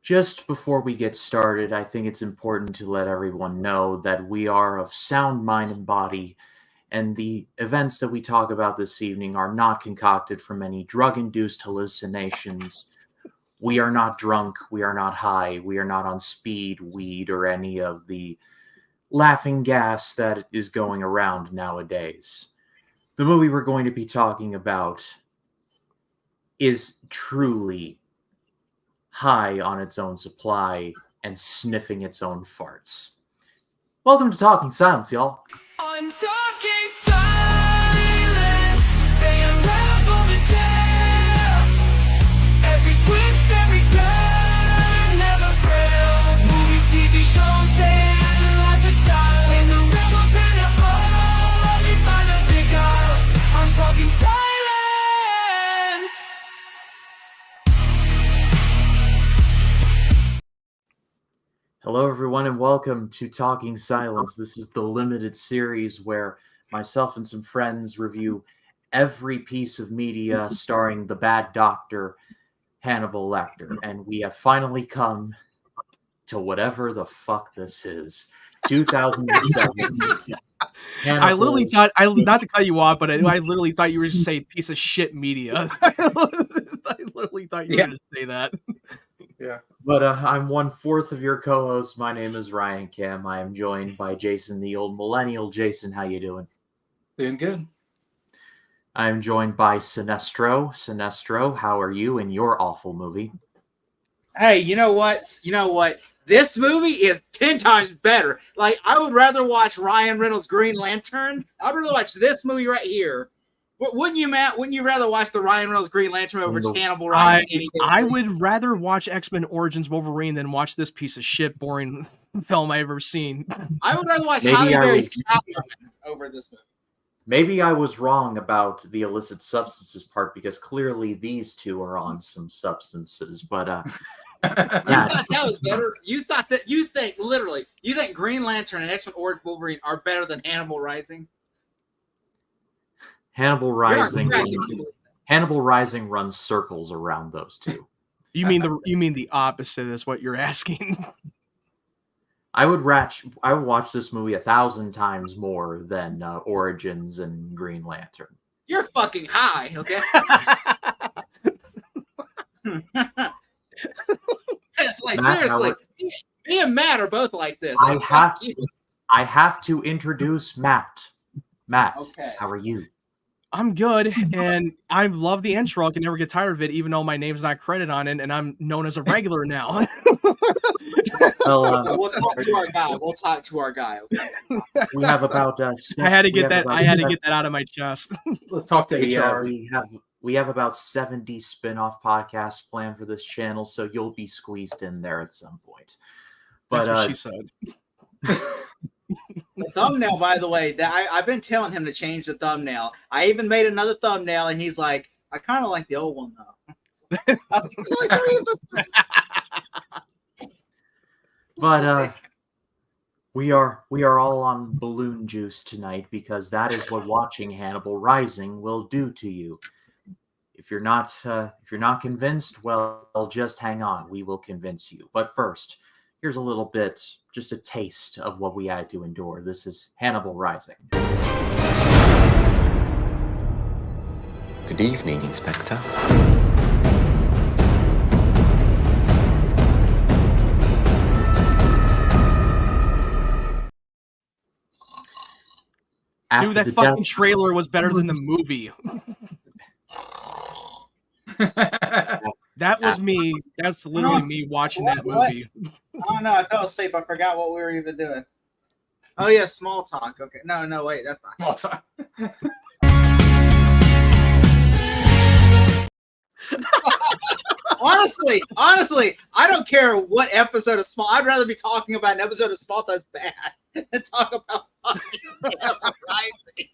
Just before we get started, I think it's important to let everyone know that we are of sound mind and body, and the events that we talk about this evening are not concocted from any drug-induced hallucinations. We are not drunk, we are not high, we are not on speed, weed, or any of the laughing gas that is going around nowadays. The movie we're going to be talking about is truly high on its own supply and sniffing its own farts. Welcome to Talking Silence, y'all. On Talking Silence, they unravel the tale. Every twist, every turn, never fail. Movies, TV shows, and lifestyle. In the realm of Hannibal, they find a big eye. On Talking Silence. Hello, everyone, and welcome to Talking Silence. This is the limited series where myself and some friends review every piece of media starring the bad doctor, Hannibal Lecter. And we have finally come to whatever the fuck this is. 2007. I literally thought, not to cut you off, but I literally thought you were just saying piece of shit media. I literally thought you were going to say that. Yeah. But I'm 1/4 of your co-host. My name is Ryan Kim. I am joined by Jason, the old millennial. Jason, how you doing? Doing good. I'm joined by Sinestro. Sinestro, how are you in your awful movie? Hey, you know what? This movie is 10 times better. Like, I would rather watch Ryan Reynolds' Green Lantern. I'd rather watch this movie right here. Wouldn't you, Matt? Wouldn't you rather watch the Ryan Reynolds Green Lantern over Hannibal Rising? I would rather watch X-Men Origins Wolverine than watch this piece of shit boring film I've ever seen. I would rather watch Halle Berry's Catwoman over this movie. Maybe I was wrong about the illicit substances part because clearly these two are on some substances. But You thought that was better. You think Green Lantern and X-Men Origins Wolverine are better than Hannibal Rising? Hannibal Rising runs circles around those two. You mean the opposite is what you're asking. I would watch this movie 1,000 times more than Origins and Green Lantern. You're fucking high, okay? It's like, Matt, seriously, me and Matt are both like this. I have to introduce Matt. Matt, okay. How are you? I'm good, and I love the intro. I can never get tired of it, even though my name's not credited on it, and I'm known as a regular now. We'll talk to our guy. Okay? We have about. I had to get that out of my chest. Let's talk to HR. We have about 70 spin-off podcasts planned for this channel, so you'll be squeezed in there at some point. But, that's what she said. The thumbnail, by the way, I've been telling him to change the thumbnail. I even made another thumbnail, and he's like, I kind of like the old one, though. I was like, there's only 3 of us. But we are all on balloon juice tonight because that is what watching Hannibal Rising will do to you. If you're not convinced, well, just hang on. We will convince you. But first, here's a little bit, just a taste of what we had to endure. This is Hannibal Rising. Good evening, Inspector. Dude, that fucking trailer was better than the movie. That was me. That's literally me watching that movie. I don't know. I fell asleep. I forgot what we were even doing. Oh, yeah, small talk. Okay. No, wait. That's not small talk. Honestly, I don't care what episode of Small. I'd rather be talking about an episode of Small Time's bad than talk about fucking Rising.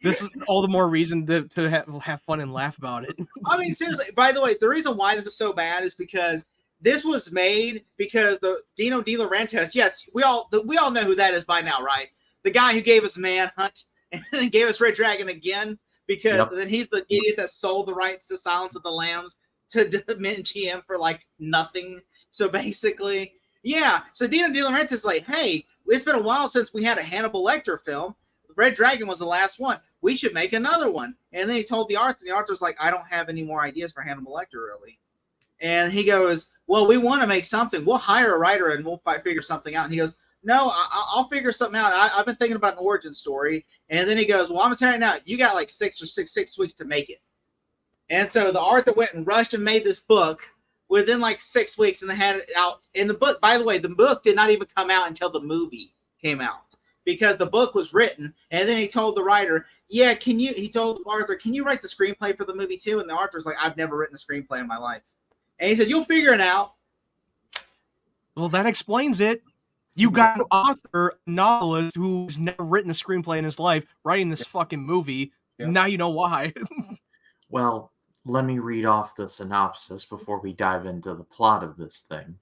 This is all the more reason to have fun and laugh about it. I mean, seriously. By the way, the reason why this is so bad is because this was made because the Dino De Laurentiis. Yes, we all know who that is by now, right? The guy who gave us Manhunt and then gave us Red Dragon again. Because then he's the idiot that sold the rights to Silence of the Lambs to Da Vinci for like nothing. So basically, yeah. So Dino De Laurentiis is like, hey, it's been a while since we had a Hannibal Lecter film. Red Dragon was the last one. We should make another one. And then he told the Arthur. The Arthur's like, I don't have any more ideas for Hannibal Lecter, really. And he goes, well, we want to make something. We'll hire a writer and we'll figure something out. And he goes, no, I'll figure something out. I've been thinking about an origin story. And then he goes, well, I'm going to tell you now, you got like 6 weeks to make it. And so the Arthur went and rushed and made this book within like 6 weeks, and they had it out. And the book, by the way, the book did not even come out until the movie came out, because the book was written. And then he told the writer, yeah, he told Arthur, can you write the screenplay for the movie too? And the Arthur's like, I've never written a screenplay in my life. And he said, you'll figure it out. Well, that explains it. You got an author, novelist, who's never written a screenplay in his life, writing this fucking movie. Yeah. Now you know why. Well, let me read off the synopsis before we dive into the plot of this thing.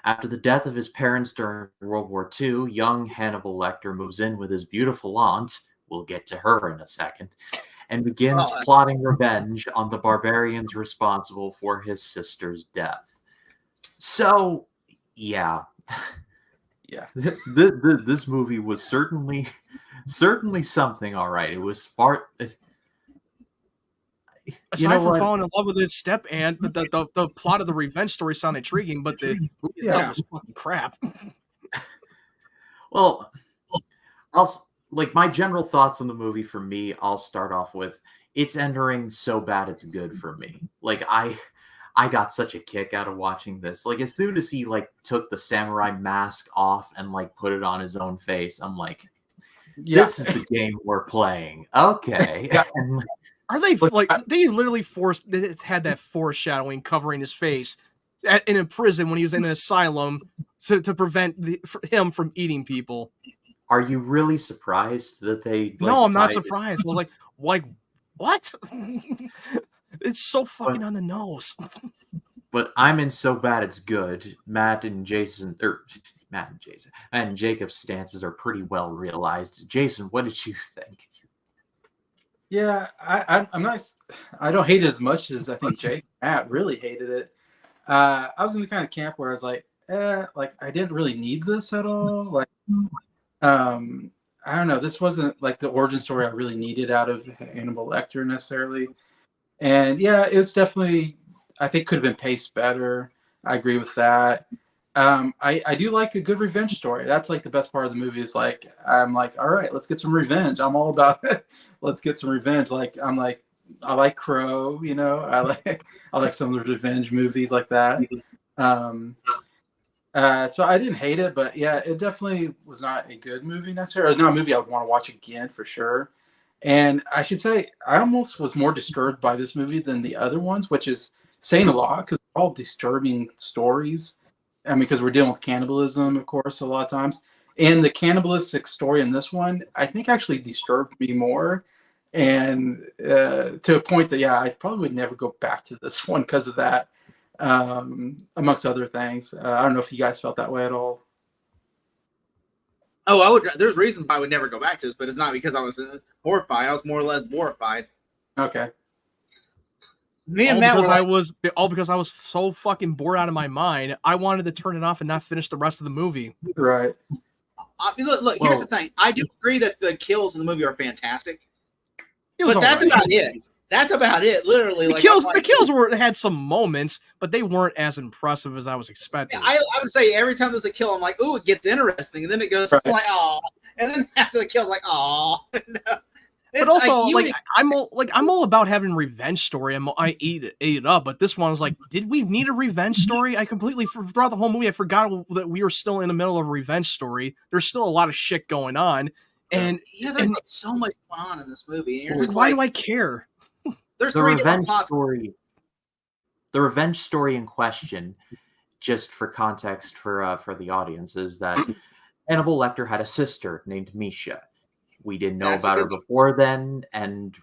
After the death of his parents during World War II, young Hannibal Lecter moves in with his beautiful aunt, we'll get to her in a second, and begins plotting revenge on the barbarians responsible for his sister's death. So, yeah. Yeah. This movie was certainly something, all right. It was far... Aside from falling in love with his step aunt, the plot of the revenge story sounded intriguing, but the movie itself was fucking crap. Well, my general thoughts on the movie for me, I'll start off with, it's entering so bad it's good for me. Like, I got such a kick out of watching this. Like, as soon as he took the samurai mask off and put it on his own face, I'm like, this is the game we're playing. Okay. And, are they they literally had that foreshadowing covering his face in a prison when he was in an asylum to prevent him from eating people? Are you really surprised that they? No, I'm not surprised. I was like, what? It's so fucking on the nose. But I'm in so bad it's good. Matt and Jacob's stances are pretty well realized. Jason, what did you think? Yeah, I'm not. I don't hate it as much as I think Matt really hated it. I was in the kind of camp where I was like, I didn't really need this at all. I don't know. This wasn't the origin story I really needed out of Hannibal Lecter necessarily. And yeah, it's definitely, I think, could have been paced better. I agree with that. I do like a good revenge story. That's the best part of the movie is I'm all right, let's get some revenge. I'm all about it. Let's get some revenge. I like Crow, I like some of the revenge movies like that. So I didn't hate it, but yeah, it definitely was not a good movie necessarily. Not a movie I would want to watch again for sure. And I should say, I almost was more disturbed by this movie than the other ones, which is saying a lot because they're all disturbing stories. I mean, because we're dealing with cannibalism, of course, a lot of times. And the cannibalistic story in this one, I think actually disturbed me more. And to a point that, I probably would never go back to this one because of that, amongst other things. I don't know if you guys felt that way at all. Oh, I would. There's reasons why I would never go back to this, but it's not because I was horrified. I was more or less horrified. Okay. Me and Matt all because I was so fucking bored out of my mind. I wanted to turn it off and not finish the rest of the movie. Right. Look. Here's the thing. I do agree that the kills in the movie are fantastic, but that's about it. That's about it. Literally, the kills had some moments, but they weren't as impressive as I was expecting. I would say every time there's a kill, I'm like, ooh, it gets interesting, and then it goes oh, and then after the kill's oh. No. But also, I'm all about having revenge story. I ate it up, but this one was did we need a revenge story? I completely throughout the whole movie, I forgot that we were still in the middle of a revenge story. There's still a lot of shit going on, and there's so much going on in this movie. And why do I care? There's the revenge story. The revenge story in question, just for context for the audience, is that Hannibal Lecter had a sister named Misha. We didn't know about her before then, and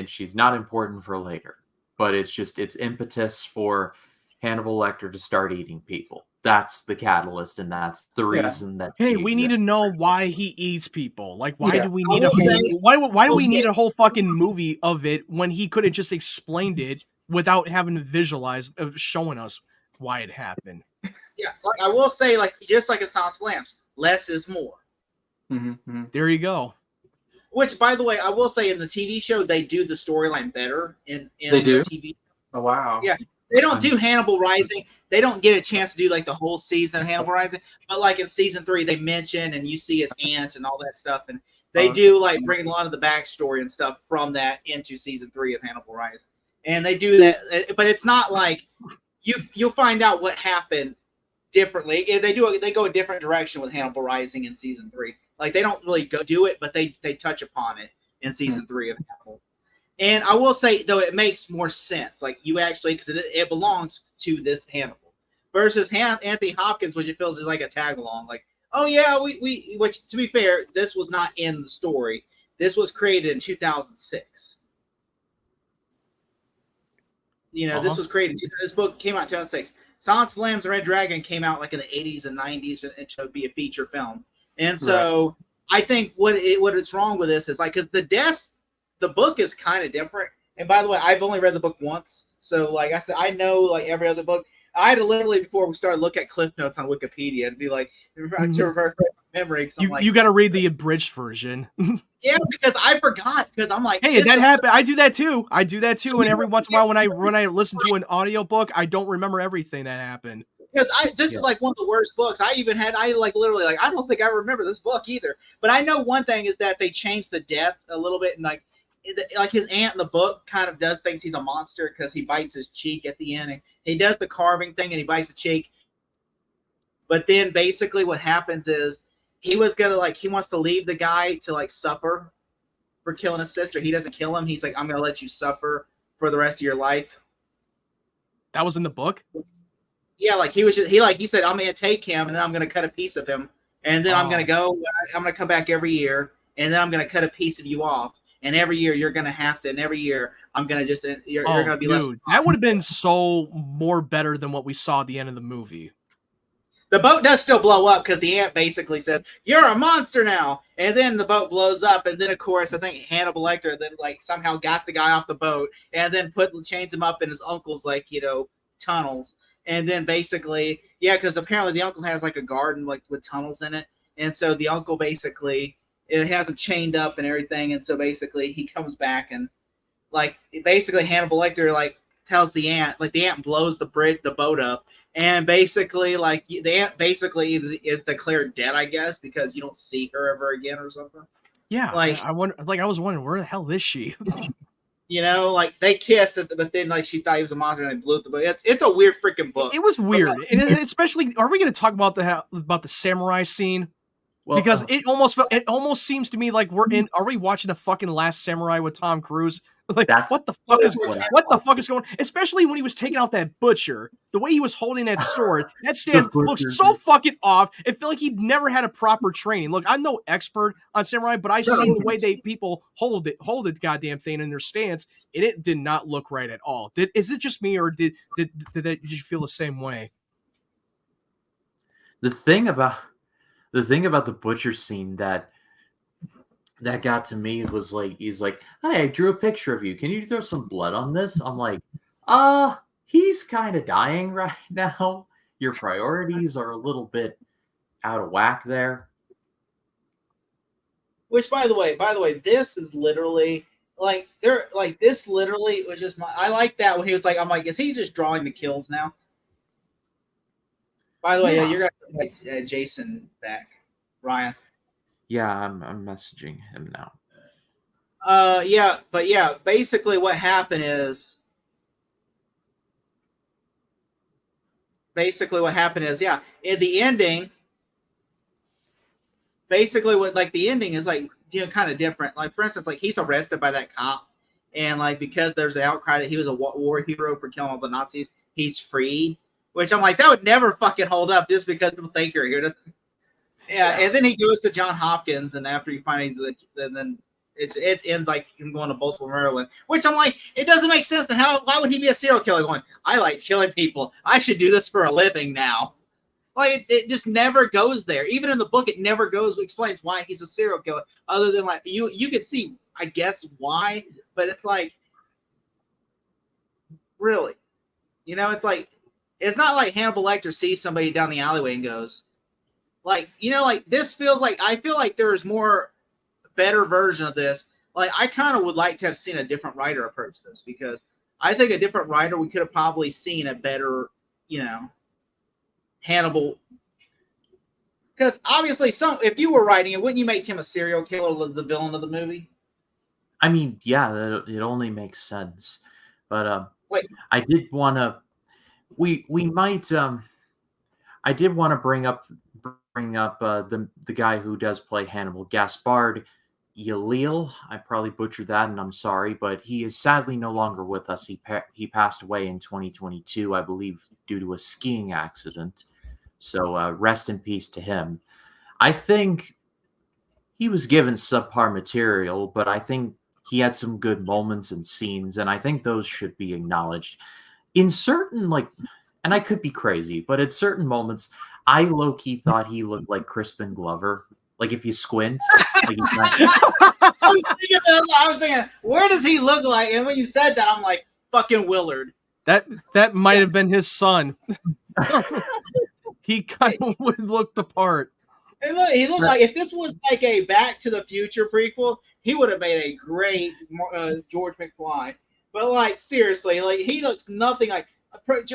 she's not important for later. But it's impetus for Hannibal Lecter to start eating people. That's the catalyst, and that's the reason that. Hey, we need to know why he eats people. Why do we need why do we need a whole fucking movie of it when he could have just explained it without having to visualize showing us why it happened? Yeah, like I will say, like just like in Silence of the Lambs, less is more. There you go. Which, by the way, I will say in the TV show they do the storyline better in They do? the TV. Oh wow. Yeah, they don't do Hannibal Rising. They don't get a chance to do like the whole season of Hannibal Rising. But like in season 3, they mention and you see his aunt and all that stuff, and they do like bring a lot of the backstory and stuff from that into season 3 of Hannibal Rising. And they do that, but it's not like you'll find out what happened differently. They go a different direction with Hannibal Rising in season 3. Like they don't really go do it, but they touch upon it in season 3 of Hannibal. And I will say though, it makes more sense. Like you actually, because it belongs to this Hannibal versus Anthony Hopkins, which it feels is like a tag along. Like, oh yeah, we which to be fair, this was not in the story. This was created in 2006. You know, this was created. This book came out in 2006. Silence of the Lambs and Red Dragon came out like in the 80s and 90s to be a feature film. And so I think what it's wrong with this is like, because the book is kind of different. And by the way, I've only read the book once. So like I said, I know like every other book. I had to literally, before we started, look at cliff notes on Wikipedia and be like, to refresh my memory. You got to read the abridged version. Yeah, because I forgot. Because I'm like, hey, that happened. I do that too. And every once in a while, when I listen to an audiobook, I don't remember everything that happened. Because this is like one of the worst books. I don't think I remember this book either. But I know one thing is that they changed the death a little bit, and like his aunt in the book kind of does things. He's a monster because he bites his cheek at the end. And he does the carving thing and he bites the cheek. But then basically what happens is he wants to leave the guy to like suffer for killing his sister. He doesn't kill him. He's like, I'm gonna let you suffer for the rest of your life. That was in the book? Yeah, like he said, I'm gonna take him and then I'm gonna cut a piece of him. And then I'm gonna come back every year, and then I'm gonna cut a piece of you off. And every year you're gonna have to, and every year I'm gonna just you're gonna be left. That would have been so more better than what we saw at the end of the movie. The boat does still blow up because the aunt basically says, "You're a monster now," and then the boat blows up. And then of course I think Hannibal Lecter then like somehow got the guy off the boat and then chains him up in his uncle's like tunnels. And then basically because apparently the uncle has like a garden like with tunnels in it, and so the uncle basically it has him chained up and everything. And so basically he comes back and like basically Hannibal Lecter like tells the aunt blows the boat up. And basically, like the aunt basically is declared dead, I guess, because you don't see her ever again or something. Yeah, like I was wondering where the hell is she? Like they kissed, but then like she thought he was a monster and they blew up the boat. It's a weird freaking book. It was weird, and especially, are we going to talk about the samurai scene? Well, because it almost seems to me like are we watching the fucking Last Samurai with Tom Cruise? Like what the fuck is going on? Especially when he was taking out that butcher, the way he was holding that sword, that stand looked so fucking off. It felt like he'd never had a proper training. Look, I'm no expert on samurai, but I've seen the way people hold the goddamn thing in their stance, and it did not look right at all. Is it just me, or did you feel the same way? The thing about the butcher scene that got to me was like, he's like, "Hey, I drew a picture of you. Can you throw some blood on this?" I'm like, he's kind of dying right now. Your priorities are a little bit out of whack there. Which, by the way, this is literally like this literally was just I like that when he was like, I'm like, is he just drawing the kills now? By the way, you're gonna like Jason back, Ryan. Yeah, I'm messaging him now. Basically what happened is in the ending, basically what like the ending is like, kind of different. Like for instance, like he's arrested by that cop, and like because there's an outcry that he was a war hero for killing all the Nazis, he's freed. Which I'm like, that would never fucking hold up just because people think you're here. Yeah, and then he goes to John Hopkins, and after he finds then it ends like him going to Baltimore, Maryland. Which I'm like, it doesn't make sense. Then why would he be a serial killer? Going, I like killing people. I should do this for a living now. Like it just never goes there. Even in the book, it never explains why he's a serial killer. Other than like you could see, I guess why, but it's like, really, it's like It's not like Hannibal Lecter sees somebody down the alleyway and goes, like, like this feels like, I feel like there is more better version of this. Like, I kind of would like to have seen a different writer approach this, because I think a different writer, we could have probably seen a better, Hannibal. Because obviously, if you were writing it, wouldn't you make him a serial killer, the villain of the movie? I mean, yeah, it only makes sense. But Wait. I did want to. We might. I did want to bring up the guy who does play Hannibal, Gaspard Ulliel. I probably butchered that, and I'm sorry, but he is sadly no longer with us. He passed away in 2022, I believe, due to a skiing accident. So rest in peace to him. I think he was given subpar material, but I think he had some good moments and scenes, and I think those should be acknowledged. In certain, and I could be crazy, but at certain moments, I low-key thought he looked like Crispin Glover. Like, if you squint. I was thinking, where does he look like? And when you said that, I'm like, fucking Willard. That might have been his son. He kind of would look the part. He looked like, if this was like a Back to the Future prequel, he would have made a great George McFly. But like, seriously, like, he looks nothing like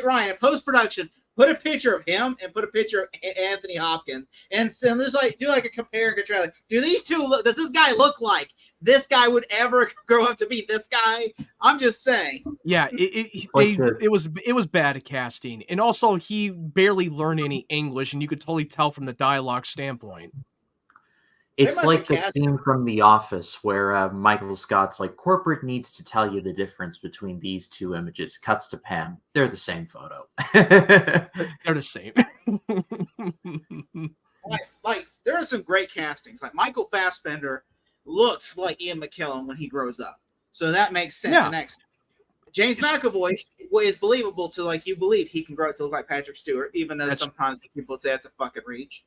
Ryan. In post-production, put a picture of him and put a picture of Anthony Hopkins, and just like do like a compare and contrast. Like, do these two look? Does this guy look like this guy would ever grow up to be this guy? I'm just saying. Yeah, it was bad casting, and also he barely learned any English, and you could totally tell from the dialogue standpoint. It's like the scene from The Office where Michael Scott's like, corporate needs to tell you the difference between these two images. Cuts to Pam. They're the same photo. They're the same. like there are some great castings. Like Michael Fassbender looks like Ian McKellen when he grows up. So that makes sense. Yeah. Next, James McAvoy is believable to, like, you believe he can grow up to look like Patrick Stewart, even though sometimes people say it's a fucking reach.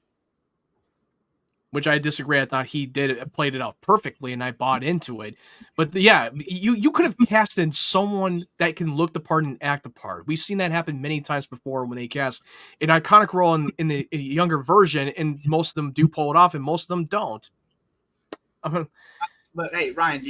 Which I disagree. I thought he played it out perfectly, and I bought into it. But yeah, you could have cast in someone that can look the part and act the part. We've seen that happen many times before when they cast an iconic role in the younger version, and most of them do pull it off, and most of them don't. But hey, Ryan,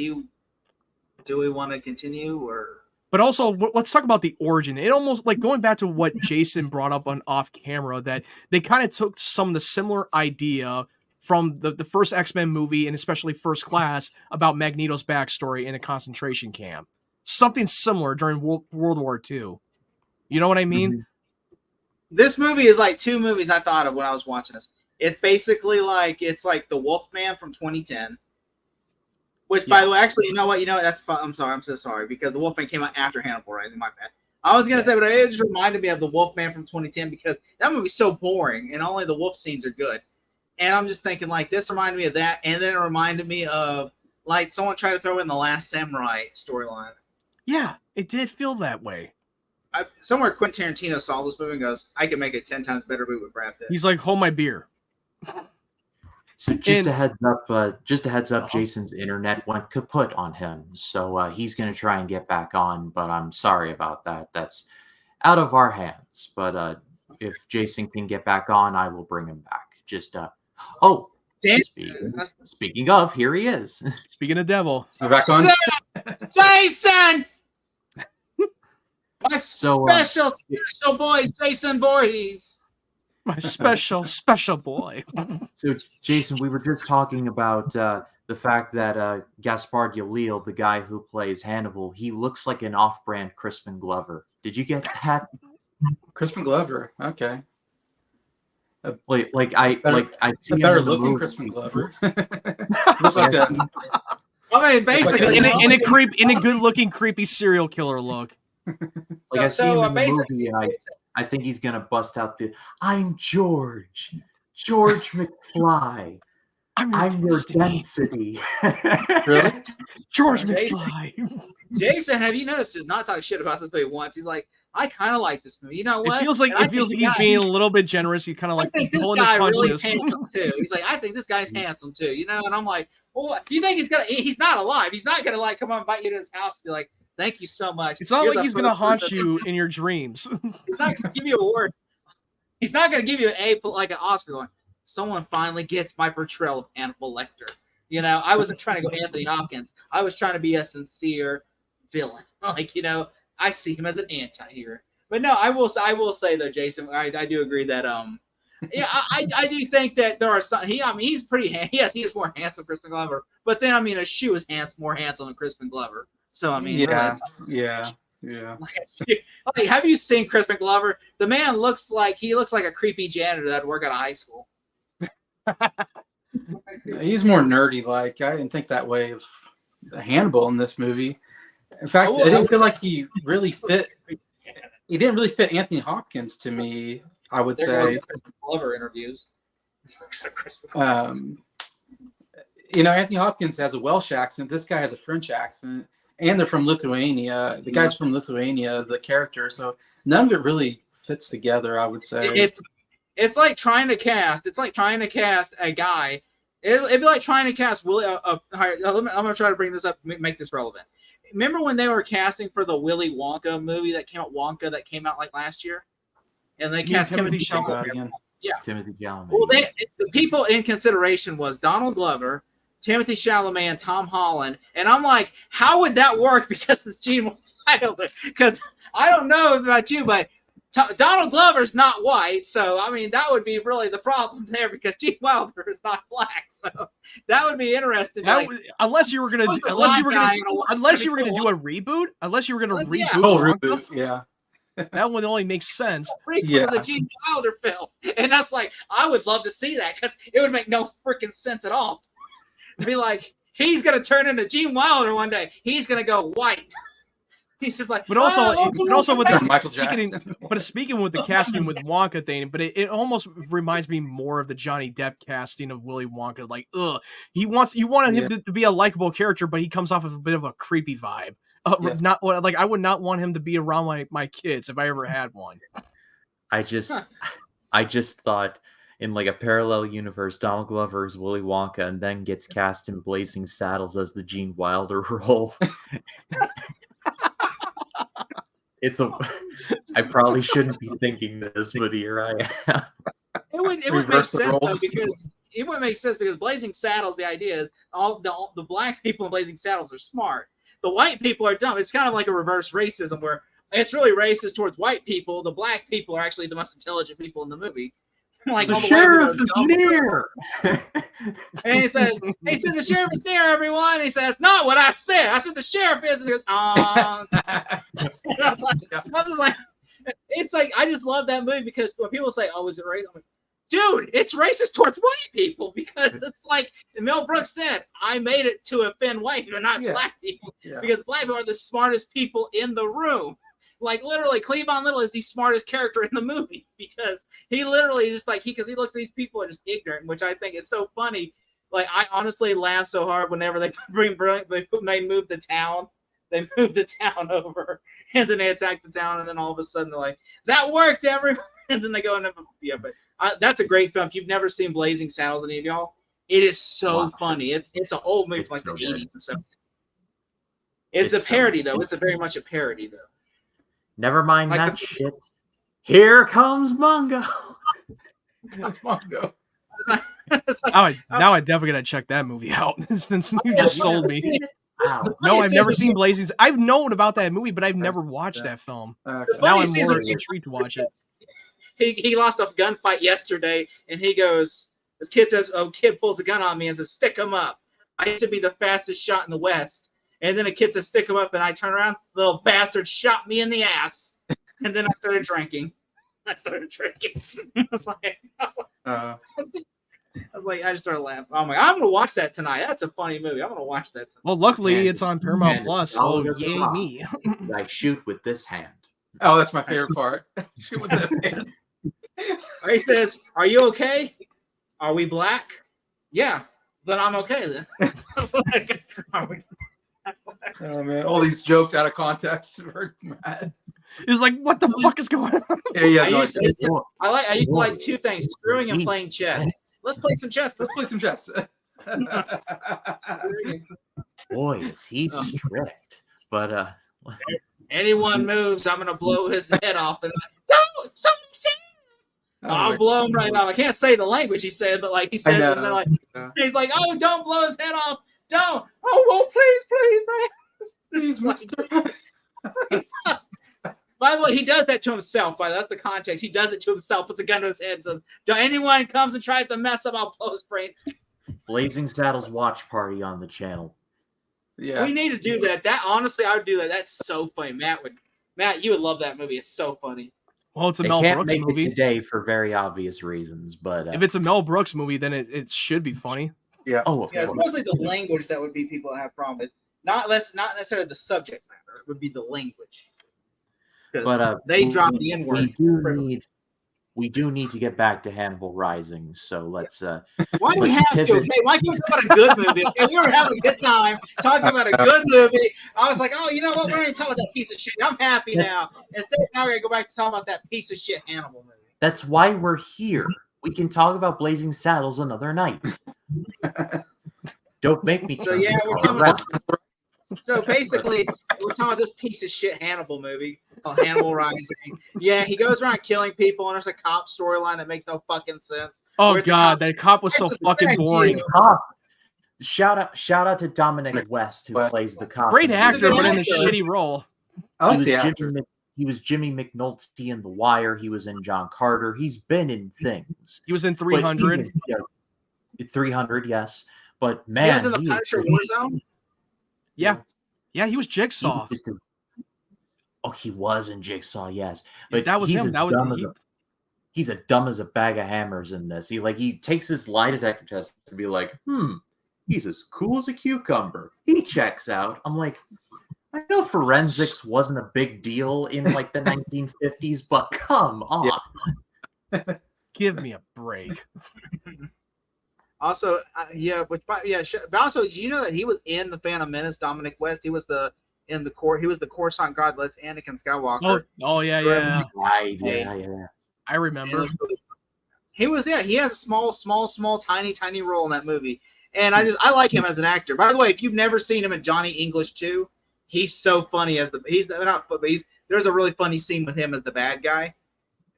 do we want to continue or? But also, let's talk about the origin. It almost, like, going back to what Jason brought up on off camera, that they kind of took some of the similar idea from the first X-Men movie, and especially First Class, about Magneto's backstory in a concentration camp. Something similar during World War II. You know what I mean? Mm-hmm. This movie is like two movies I thought of when I was watching this. It's basically like, it's like The Wolfman from 2010. Which, by the way, actually, you know what? That's fun. I'm sorry. I'm so sorry, because The Wolfman came out after Hannibal Rising. My bad. I was going to say, but it just reminded me of The Wolfman from 2010, because that movie's so boring, and only the wolf scenes are good. And I'm just thinking, like, this reminded me of that, and then it reminded me of, like, someone tried to throw in the Last Samurai storyline. Yeah, it did feel that way. Somewhere Quentin Tarantino saw this movie and goes, I could make a 10 times better movie with Brad Pitt. He's like, hold my beer. So just a heads up, Jason's internet went kaput on him. So he's going to try and get back on, but I'm sorry about that. That's out of our hands. But if Jason can get back on, I will bring him back. Speaking of, here he is. Speaking of devil. I'm back on. Jason! My special boy, Jason Voorhees. My special boy. So, Jason, we were just talking about the fact that Gaspard Ulliel, the guy who plays Hannibal, he looks like an off-brand Crispin Glover. Did you get that? Crispin Glover. Okay. I see a better looking Crispin Glover. Look like a, I mean, basically, in a good looking creepy serial killer look. Like, I see him in the movie, and I think he's gonna bust out I'm George McFly. I'm your density. Really? George McFly. Jason, have you noticed, does not talk shit about this movie once? He's like, I kind of like this movie. You know what? It feels like he's being a little bit generous. He kind of like pulling his punches. Really handsome too. He's like, I think this guy's handsome too. And I'm like, well, you think he's not alive? He's not gonna, like, come on, invite you to his house and be like, Thank you so much. It's not You're like the he's gonna first haunt person- you in your dreams. He's not gonna give you a award. He's not gonna give you an A like an Oscar going. Someone finally gets my portrayal of Hannibal Lecter. You know, I wasn't trying to go Anthony Hopkins. I was trying to be a sincere villain. Like, you know, I see him as an anti-hero. But no, I will say though, Jason, I do agree that yeah, I do think that there are some. He's pretty. Yes, he is more handsome, Crispin Glover. But then, I mean, a shoe is more handsome than Crispin Glover. So I mean, Yeah, really, yeah. like, have you seen Crispin Glover? The man looks like a creepy janitor that work at a high school. He's more nerdy. Like I didn't think that way of Hannibal in this movie. In fact, I didn't feel like he really fit. He didn't really fit Anthony Hopkins to me. I would say. Crispin Glover interviews. You know, Anthony Hopkins has a Welsh accent. This guy has a French accent, and they're from Lithuania. The guy's from Lithuania, the character. So none of it really fits together, I would say. It's like trying to cast. It's like trying to cast a guy. It'd be like trying to cast Willy. I'm gonna try to bring this up, make this relevant. Remember when they were casting for the Willy Wonka movie that came out like last year, and they cast Timothy Chalamet again. Yeah, Timothy Chalamet. Well, the people in consideration was Donald Glover, Timothy Chalamet, and Tom Holland, and I'm like, how would that work? Because it's Gene Wilder. Because I don't know about you, but Donald Glover's not white, so I mean that would be really the problem there because Gene Wilder is not black. So that would be interesting. Unless you were gonna do a reboot, Reboot, yeah. That would only make sense. Yeah, the Gene Wilder film, and that's like I would love to see that because it would make no freaking sense at all. It'd be like he's gonna turn into Gene Wilder one day. He's gonna go white. He's just like, but also with the Michael Jackson. But speaking with the casting with Wonka thing, but it almost reminds me more of the Johnny Depp casting of Willy Wonka. Like, you wanted him to be a likable character, but he comes off of a bit of a creepy vibe. Yes. Not like I would not want him to be around my kids if I ever had one. I just thought in like a parallel universe, Donald Glover is Willy Wonka and then gets cast in Blazing Saddles as the Gene Wilder role. I probably shouldn't be thinking this, but here I am. It would make sense though because it would make sense because Blazing Saddles, the idea is all the black people in Blazing Saddles are smart. The white people are dumb. It's kind of like a reverse racism where it's really racist towards white people. The black people are actually the most intelligent people in the movie. Like the sheriff is near. And he said, the sheriff is near, everyone. He says, not what I said. I said the sheriff is. And he goes, I was like, it's like, I just love that movie because when people say, oh, is it racist? I'm like, dude, it's racist towards white people because it's like Mel Brooks said, I made it to offend white people, not black people, because black people are the smartest people in the room. Like literally, Cleavon Little is the smartest character in the movie because he literally just like because he looks at these people are just ignorant, which I think is so funny. Like I honestly laugh so hard whenever they move the town. They move the town over, and then they attack the town, and then all of a sudden they're like, "That worked, everyone!" And then they go and but that's a great film. If you've never seen Blazing Saddles, any of y'all, it is so funny. It's an old movie from like the 80s or something. It's a parody though. It's very much a parody though. Never mind like that shit. Here comes Mungo. That's Mungo. Now I definitely gotta check that movie out since you just sold me. No, I've never seen Blazing. I've known about that movie, but I've never watched that film. Now I'm more intrigued to watch it. He lost a gunfight yesterday, and he goes, this kid says, kid pulls a gun on me and says, stick him up. I used to be the fastest shot in the West. And then a kid says, stick him up, and I turn around, little bastard shot me in the ass. And then I started drinking. I was like, I just started laughing. I'm like, I'm going to watch that tonight. That's a funny movie. I'm going to watch that tonight. Well, luckily, it's on Paramount Plus, so yay me. I shoot with this hand. Oh, that's my favorite part. Shoot with this hand. He says, are you okay? Are we black? Yeah. Then I'm okay then. Oh man, all these jokes out of context hurt mad. He's like, what the fuck is going on? Yeah. I used to like two things: screwing and playing chess. Let's play some chess. Boy, is he strict. But Anyone moves, I'm gonna blow his head off. And don't somebody say I'll blow him right off. I can't say the language he said, but like he said, and they're like, he's like, oh, don't blow his head off. Don't. Oh, well, please, man. Please. By the way, he does that to himself. By that's the context. He does it to himself. Puts a gun to his head. Says, "Don't anyone comes and tries to mess up, I'll blow his brains." Blazing Saddles watch party on the channel. Yeah, We need to do that. That honestly, I would do that. That's so funny. Matt, you would love that movie. It's so funny. Well, it's a They Mel can't Brooks make movie. it today for very obvious reasons, but If it's a Mel Brooks movie, then it should be funny. yeah. oh, of Yeah, it's course. mostly the language that would be people that have problem with. Not necessarily the subject matter. It would be the language. Because But they drop the N word. we do need to get back to Hannibal Rising. So let's Why do we But have to? pivot- Okay, why can't we talk about a good movie? Okay, we were having a good time talking about a good movie. I was like, oh, you know what? We're going to talk about that piece of shit. I'm happy now. Instead, now we're going to go back to talk about that piece of shit Hannibal movie. that's why we're here. We can talk about Blazing Saddles another night. Don't make me. So turn yeah, this we're all talking around. about. So basically, we're talking about this piece of shit Hannibal movie called Hannibal Rising. Yeah, he goes around killing people, and there's a cop storyline that makes no fucking sense. Oh Where it's a god, cop- that cop was so This is fucking thank boring. you. Cop. Shout out to Dominic West who plays the cop. Great in the actor, movie. but in a actor. shitty role. I like he was the actor. He was Jimmy McNulty in The Wire. He was in John Carter. He's been in things. He was in But he 300. was, 300, yes. But He man, was in the he Punisher was- Warzone. Yeah, he was he Jigsaw. was just he was in Jigsaw, yes. Yeah, But that was he's him. as That was dumb as he's as dumb as a bag of hammers in this. He takes his lie detector test to be like, he's as cool as a cucumber. He checks out. I'm like, I know forensics wasn't a big deal in like the 1950s, but come on. Give me a break. Also, but also, did you know that he was in the Phantom Menace? Dominic West. He was He was the Coruscant God. That's Anakin Skywalker. Oh yeah. Right, yeah. I remember. He has a small, tiny role in that movie, and I like him as an actor. By the way, if you've never seen him in Johnny English 2, he's so funny as there's a really funny scene with him as the bad guy,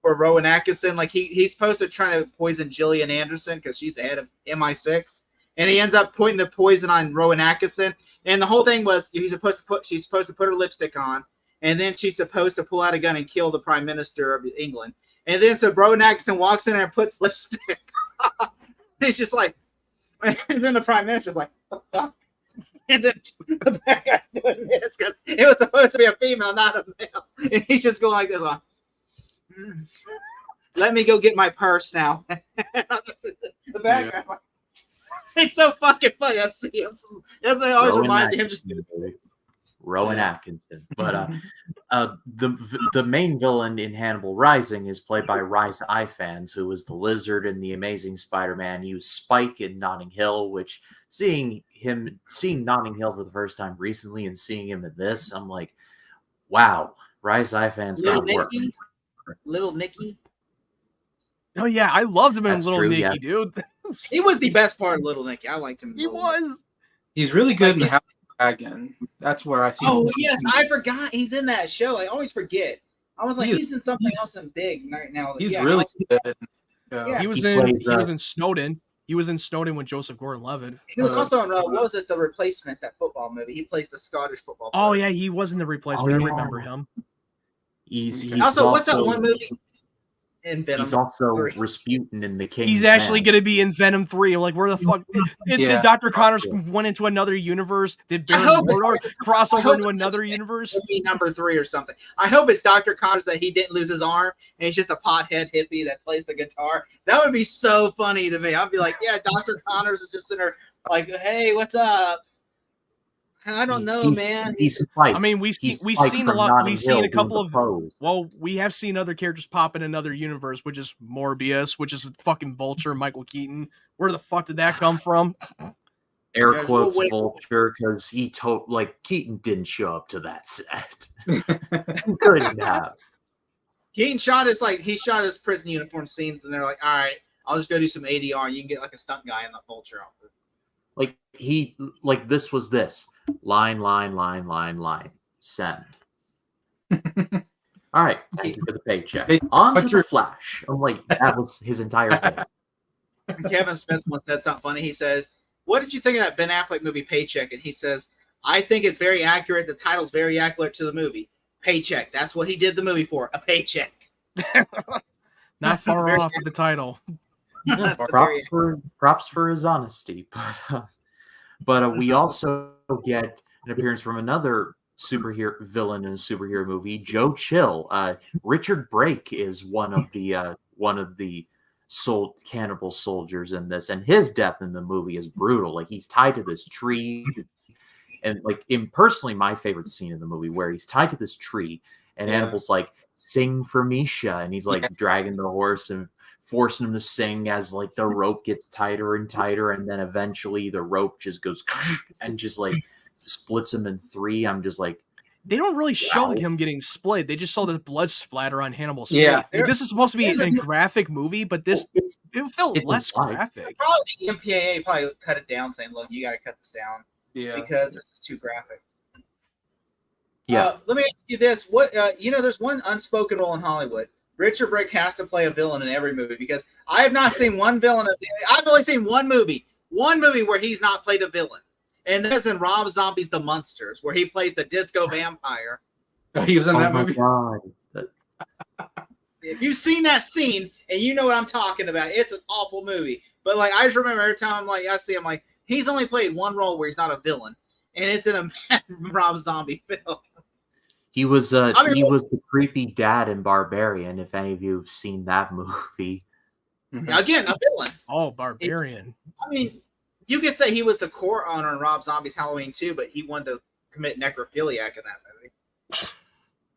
or Rowan Atkinson. Like he's supposed to try to poison Gillian Anderson because she's the head of MI6, and he ends up putting the poison on Rowan Atkinson. And the whole thing was she's supposed to put her lipstick on, and then she's supposed to pull out a gun and kill the Prime Minister of England. And then so Rowan Atkinson walks in there and puts lipstick on. He's just like, and then the Prime Minister's like, what the fuck? And then the bad guy doing this because it was supposed to be a female, not a male. And he's just going like this on. Let me go get my purse now. The bad guy's like, it's so fucking funny. That's always Rowan reminds me of him just. Rowan Atkinson. But the main villain in Hannibal Rising is played by Rhys Ifans, who was the Lizard in The Amazing Spider-Man. He was Spike in Notting Hill, which seeing Notting Hill for the first time recently and seeing him in this, I'm like, wow, Rhys Ifans got work. Little Nicky. Oh yeah, I loved him in That's Little true, Nicky, yeah. dude. He was the best part of Little Nicky. I liked him. He was. He's really good in the House of the Dragon. That's where I see. Oh him. yes, I forgot he's in that show. I always forget. I was like, He is- he's in something else and big right now. He's Yeah, really also- good. Yeah. He was He in plays, Snowden. He was in Snowden with Joseph Gordon-Levitt. He was also in what was it? The Replacement, that football movie. He plays the Scottish football player. Oh yeah, he was in The Replacement. Oh, I yeah. remember him. He's Also, what's that one movie? In Venom. He's also 3. Rasputin in The King's He's actually Man. going to be in Venom 3. Like, where the fuck did Yeah. Dr. Connors went into another universe? Did I Baron hope it's- Mordo cross I over hope into it's- another universe? Movie number 3 or something. I hope it's Dr. Connors that he didn't lose his arm and he's just a pothead hippie that plays the guitar. That would be so funny to me. I'd be like, yeah, Dr. Connors is just in there like, hey, what's up? I don't know, man. He's Spike. I mean, we've He's seen Spike a from lot. Notting We've seen Hill a couple doing of. the pose. Well, we have seen other characters pop in another universe, which is Morbius, which is fucking Vulture, Michael Keaton. Where the fuck did that come from? Air Yeah, quotes we'll wait. Vulture because Keaton didn't show up to that set. Couldn't have. Keaton shot his prison uniform scenes, and they're like, all right, I'll just go do some ADR. You can get like a stunt guy in the Vulture outfit. This was this line, Send. All right. Thank you for the paycheck. Hey, On to what's the your- Flash. Oh, wait. That was his entire thing. Kevin Smith once said something funny. He says, "What did you think of that Ben Affleck movie Paycheck?" And he says, "I think it's very accurate. The title's very accurate to the movie. Paycheck. That's what he did the movie for. A paycheck." Not far very off with the title. Yeah, That's a very props for his honesty. But we also get an appearance from another superhero villain in a superhero movie, Joe Chill. Richard Brake is one of the cannibal soldiers in this, and his death in the movie is brutal. Like, he's tied to this tree, and like, personally, my favorite scene in the movie where he's tied to this tree, and Yeah. Hannibal's like, "Sing for Misha," and he's like Yeah. dragging the horse and forcing him to sing as like the rope gets tighter and tighter, and then eventually the rope just goes and just like splits him in three. I'm just like, They don't really show Wow. him getting split. They just saw the blood splatter on Hannibal's Yeah. face. Like, this is supposed to be a graphic movie, but this it's it felt it's less implied. graphic. probably the MPAA probably cut it down, saying, "Look, you got to cut this down Yeah. because this is too graphic." yeah. Let me ask you this: What there's one unspoken rule in Hollywood. Richard Brake has to play a villain in every movie because I have not seen one villain. I've only seen one movie where he's not played a villain, and that's in Rob Zombie's The Munsters, where he plays the disco vampire. Oh, he was in Oh that my movie. god. If you've seen that scene and you know what I'm talking about, it's an awful movie. But like, I just remember every time I see him, like, he's only played one role where he's not a villain, and it's in a Rob Zombie film. He was mean, he was the creepy dad in Barbarian. If any of you have seen that movie, Mhm. Again, a villain. Oh, Barbarian. I mean, you could say he was the core owner in Rob Zombie's Halloween 2, but he wanted to commit necrophiliac in that movie.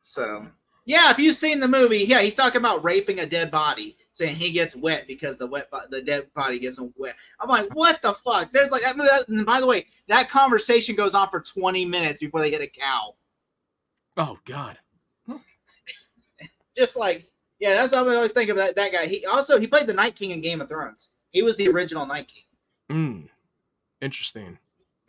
So, yeah, if you've seen the movie, yeah, he's talking about raping a dead body, saying he gets wet because the dead body gives him wet. I'm like, what the fuck? There's like that movie. And by the way, that conversation goes on for 20 minutes before they hit a cow. Oh God. Just like, yeah, that's what I always think of that guy. He played the Night King in Game of Thrones. He was the original Night King. Interesting.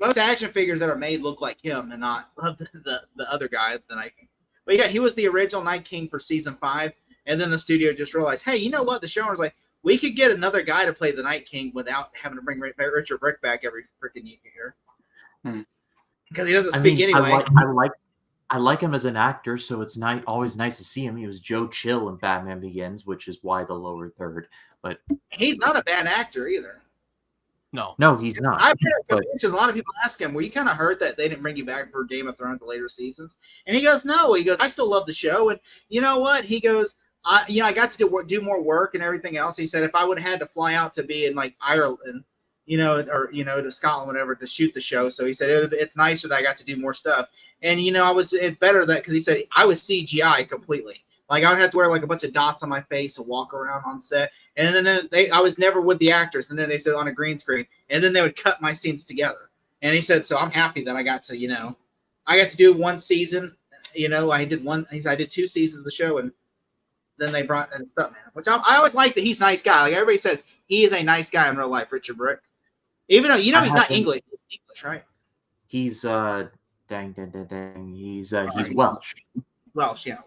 Most action figures that are made look like him and not the other guy, the Night King. But yeah, he was the original Night King for season 5, and then the studio just realized, hey, you know what? The showrunner's like, we could get another guy to play the Night King without having to bring Richard Brake back every freaking year. Because he doesn't speak anyway. I like him as an actor, so it's always nice to see him. He was Joe Chill in Batman Begins, which is why the lower third. But He's not a bad actor either. no, he's not. I've heard But- a lot of people ask him, were you kind of hurt that they didn't bring you back for Game of Thrones the later seasons? And he goes, no. He goes, I still love the show. And you know what? He goes, I got to do more work and everything else. He said, if I would have had to fly out to be in like Ireland, or to Scotland, whatever, to shoot the show. So he said, it's nicer that I got to do more stuff. And, it's better that, because he said, I was CGI completely. Like, I would have to wear like a bunch of dots on my face and walk around on set. And then I was never with the actors. And then they said on a green screen. And then they would cut my scenes together. And he said, so I'm happy that I got to do one season. I did 2 seasons of the show. And then they brought in Stuntman, which I always like that he's a nice guy. Like, everybody says he is a nice guy in real life, Richard Brake. Even though, he's not English. He's English, right? He's dang. He's Welsh. Welsh, yeah.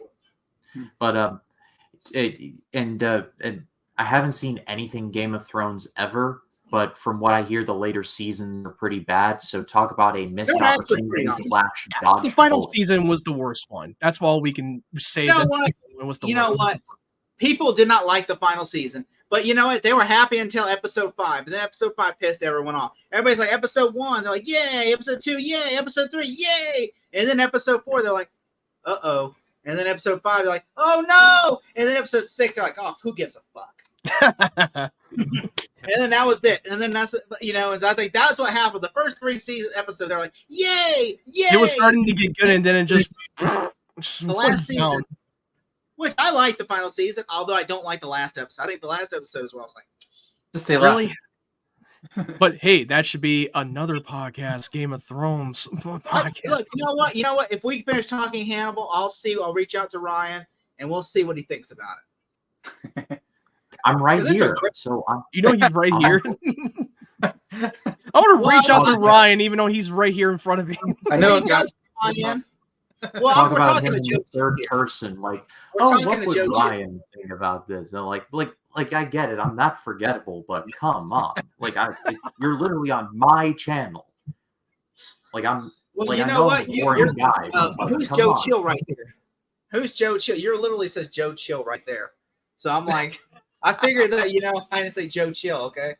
But and I haven't seen anything Game of Thrones ever. But from what I hear, the later seasons are pretty bad. So talk about a missed They're actually opportunity pretty slash dodge. The final bullet. season was the worst one. That's all we can say. You know that what? It was the You know worst. what? People did not like the final season. But you know what? They were happy until episode 5. And then episode 5 pissed everyone off. Everybody's like, episode 1, they're like, yay. Episode 2, yay. Episode 3, yay. And then episode 4, they're like, uh-oh. And then episode 5, they're like, oh, no. And then episode 6, they're like, oh, who gives a fuck? And then that was it. And then that's, and so I think that's what happened. The first 3 episodes, they're like, yay, yay. It was starting to get good, and then it just The last season, which I like the final season, although I don't like the last episode. I think the last episode as well. I was like, Just stay Really? But hey, that should be another podcast, Game of Thrones podcast. look, you know what? If we finish talking Hannibal, I'll reach out to Ryan and we'll see what he thinks about it. I'm right That's a here, great- so I'm. You know he's right here. I want to reach out to Ryan, even though he's right here in front of me. I know, Reach out to Ryan. Well, Talk we're about talking him to in Joe. the third Here. person, like, We're oh, talking what to would Joe. Ryan think about this? And like I get it, I'm not forgettable, but come on, you're literally on my channel. Like Well, like you I know know what? I'm a boring guy, but Who's come Joe on. Chill right there? Who's Joe Chill? You're literally says Joe Chill right there. So I'm like, I figured that I didn't say Joe Chill. Okay.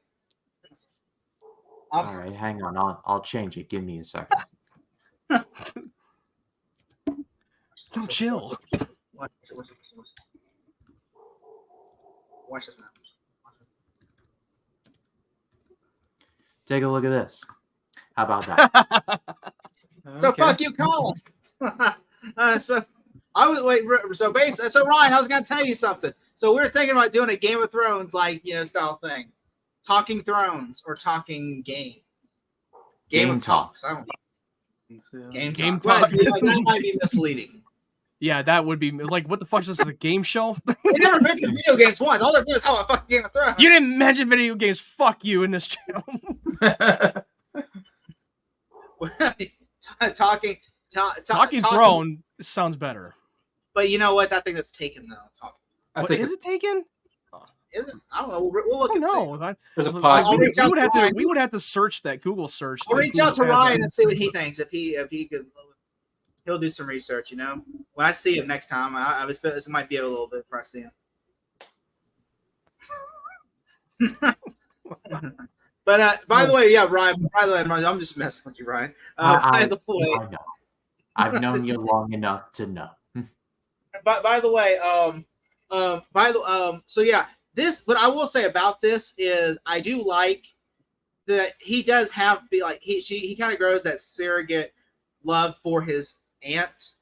All right, hang on, I'll change it. Give me a second. Don't chill. Watch this now. Take a look at this. How about that? So Okay. fuck you, Colin. So I was wait. So basically, so Ryan, I was gonna tell you something. So we were thinking about doing a Game of Thrones style thing, Talking Thrones or Talking Game. Game of Talk. Talks. I don't know. Game Game Talk. Talk. Well, that might be misleading. Yeah, that would be like, what the fuck is this? A game show? They never mentioned video games once. All they're doing is how a fucking Game of Thrones. You didn't mention video games. Fuck you in this channel. Talking Throne sounds better. But you know what? That thing that's taken though. What, is it taken? Is it? I don't know. We'll look Oh and see. no. There's a We pod. reach out would to have to. Ryan. We would have to search that Google search. I'll like, reach who out to has Ryan that. and see what he thinks. If he could, he'll do some research. When I see him next time, this might be a little bit before I see him. But by the way, yeah, Ryan. By the way, I'm just messing with you, Ryan. By the way, I know. I've known you long enough to know. by the way, so yeah, this. What I will say about this is, I do like that he does have he kind of grows that surrogate love for his aunt.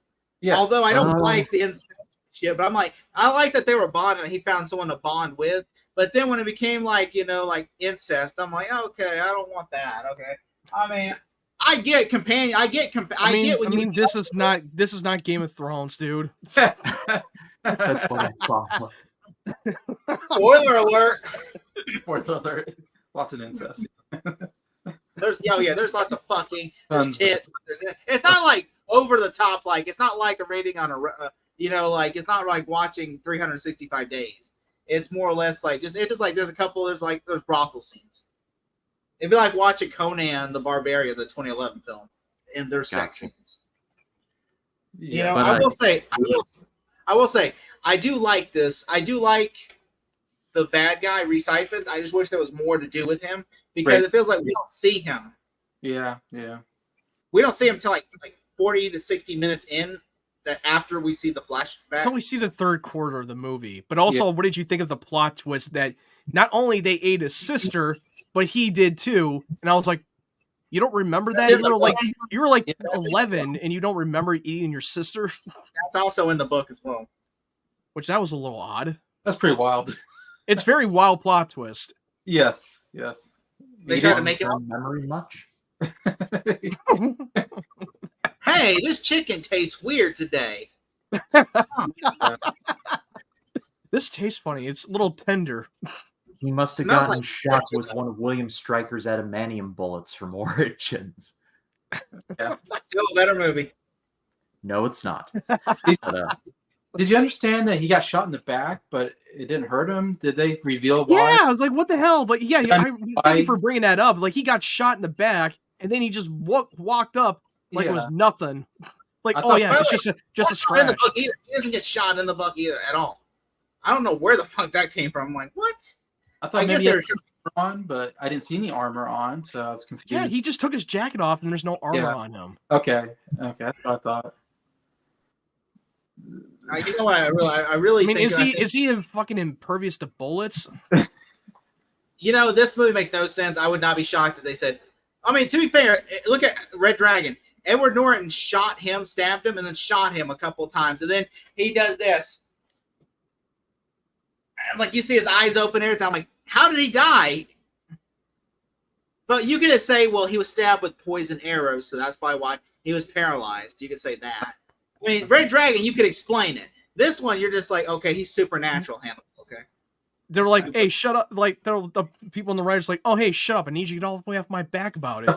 Yeah. Although I don't like the incest shit, but I like that they were bonding and he found someone to bond with. But then when it became like incest, I'm like, okay, I don't want that. Okay, I mean, I get companion. I get this is not Game of Thrones, dude. That's what I thought. Spoiler alert. Fourth alert. Lots of incest. There's lots of fucking. There's Tons. tits. It's not like over the top. Like it's not like a rating on it's not like watching 365 days. It's more or less like it's just like there's brothel scenes. It'd be like watching Conan the Barbarian, the 2011 film, and there's sex scenes. Yeah. I will say, I do like this. I do like the bad guy, Reese Ifans. I just wish there was more to do with him because it feels like we don't see him. Yeah. We don't see him till like 40 to 60 minutes in. That after we see the flashback. So we see the third quarter of the movie. But also, what did you think of the plot twist that not only they ate his sister, but he did too? And I was like, you don't remember that? You were like 11 and you don't remember eating your sister? That's also in the book as well. Which that was a little odd. That's pretty wild. It's very wild plot twist. Yes. They tried to make it up. Memory much? Hey, this chicken tastes weird today. This tastes funny. It's a little tender. He must have Smells gotten like shot chicken, with one of William Stryker's adamantium bullets from Origins. Still a better movie. No, it's not. Did you understand that he got shot in the back, but it didn't hurt him? Did they reveal why? Yeah, I was like, what the hell? Like, yeah, thank you for bringing that up. Like, he got shot in the back, and then he just walked up like it was nothing. Like, it's just a scratch. In the book either. He doesn't get shot in the book either at all. I don't know where the fuck that came from. I'm like, what? I thought maybe he had armor on, but I didn't see any armor on, so I was confused. Yeah, he just took his jacket off, and there's no armor on him. Okay, that's what I thought. You know what? I really. I mean, is he fucking impervious to bullets? This movie makes no sense. I would not be shocked if they said. I mean, to be fair, look at Red Dragon. Edward Norton stabbed him, and then shot him a couple of times, and then he does this. And like you see his eyes open, and everything. I'm like, how did he die? But you could just say, well, he was stabbed with poison arrows, so that's probably why he was paralyzed. You could say that. I mean, Red Dragon, you could explain it. This one, you're just like, okay, he's supernatural, Hannibal. Okay. They were like, hey, shut up. Like, the people on the right are like, oh, hey, shut up. I need you to get all the way off my back about it.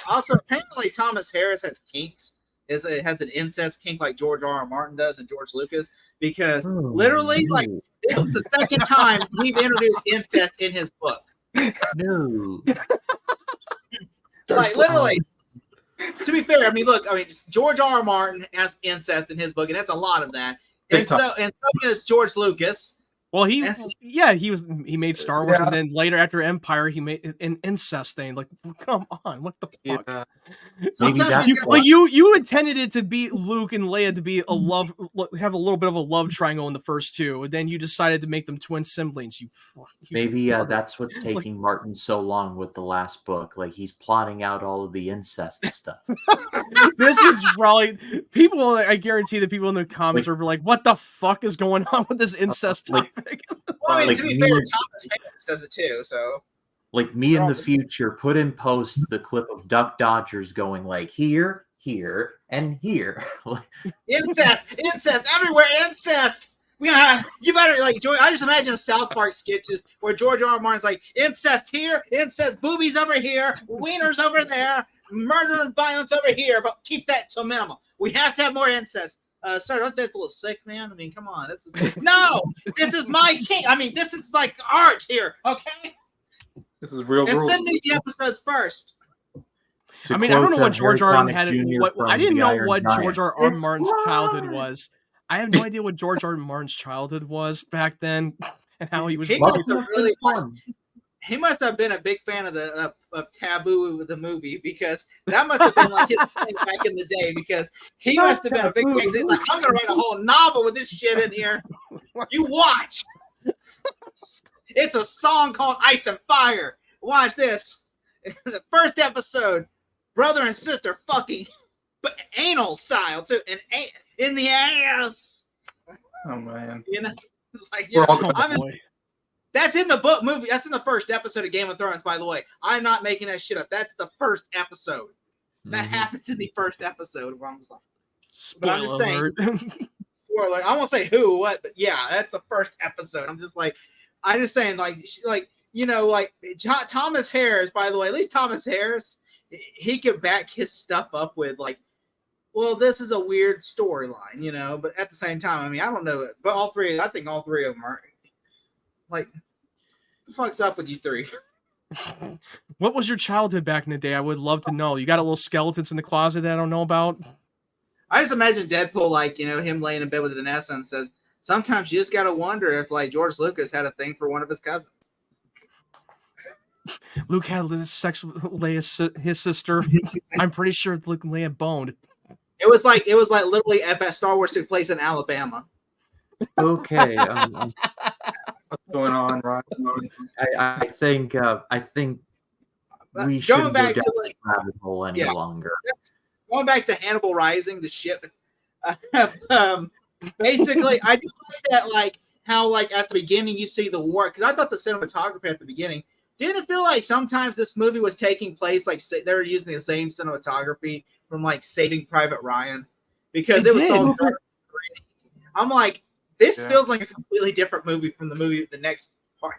Also, apparently Thomas Harris has kinks. it has an incest kink like George R. R. Martin does and George Lucas, because Oh, literally, like, no. this is the second time we've introduced incest in his book. No. Like, literally. To be fair, I mean, look, I mean, George R. R. Martin has incest in his book, and that's a lot of that. And so does George Lucas. Well, he made Star Wars, Yeah. and then later after Empire, he made an incest thing. Like, come on, what the fuck? Yeah. Maybe Sometimes that's he's got- Like you intended it to be Luke and Leia to be have a little bit of a love triangle in the first two, and then you decided to make them twin siblings. maybe that's what's taking Martin so long with the last book. Like he's plotting out all of the incest stuff. This is probably people. I guarantee the people in the comments are like, "What the fuck is going on with this incest like- topic?" Well, I mean, like to be me- fair, Thomas Hanks does it too. So Like me in They're the all just- future, put in post the clip of Duck Dodgers going like here, here, and here. Like, incest everywhere, incest. Yeah, you better like George. I just imagine South Park sketches where George R. R. Martin's like, incest here, incest, boobies over here, wieners over there, murder and violence over here, but keep that to a minimum. We have to have more incest. Sir, don't that's a little sick, man. I mean, come on. This is this is my king. I mean, this is like art here, okay? This is real And rules. send me the episodes first. to I mean, I don't know quote, what George R. Harry Martin had. Connick Jr. What I from didn't The know Iron what Giant. George R. R. It's Martin's fun! childhood was. I have no idea what George R. R. Martin's childhood was back then, and how he was. He Must must have have really been fun. He must have been a big fan of the of Taboo, the movie, because that must have been like his thing back in the day. Because he Not must have been a big fan. 'Cause he's like, I'm gonna write a whole novel with this shit in here. You watch. It's a song called Ice and Fire. Watch this. The first episode, brother and sister fucking, but anal style too, and in the ass. Oh man. You know, it's like We're all Oh, I'm in- boy. That's in the book movie. That's in the first episode of Game of Thrones, by the way. I'm not making that shit up. That's the first episode. That Mhm. happens in the first episode of Amazon. Spoiler I'm just saying- alert. Spoiler. I won't say who, what, but yeah, that's the first episode. I'm just saying, like, you know, like Thomas Harris. By the way, at least Thomas Harris, he could back his stuff up with like, well, this is a weird storyline, you know. But at the same time, I mean, I don't know it, but I think all three of them are like, what the fuck's up with you three? What was your childhood back in the day? I would love to know. You got a little skeletons in the closet that I don't know about? I just imagine Deadpool, like, you know, him laying in bed with Vanessa and says, sometimes you just got to wonder if, like, George Lucas had a thing for one of his cousins. Luke had sex with Leia, his sister. I'm pretty sure Luke and Leia boned. It was like literally if Star Wars took place in Alabama. Okay. What's going on, Ryan? I think we Going shouldn't go back down to, this rabbit hole any Yeah. longer. Going back to Hannibal Rising, the ship. Basically, I do like that, like, how, like, at the beginning you see the war, because I thought the cinematography at the beginning, didn't it feel like sometimes this movie was taking place, like, they were using the same cinematography from, like, Saving Private Ryan? Because It it was did. so dark and gritty. I'm like, this Yeah. feels like a completely different movie from the next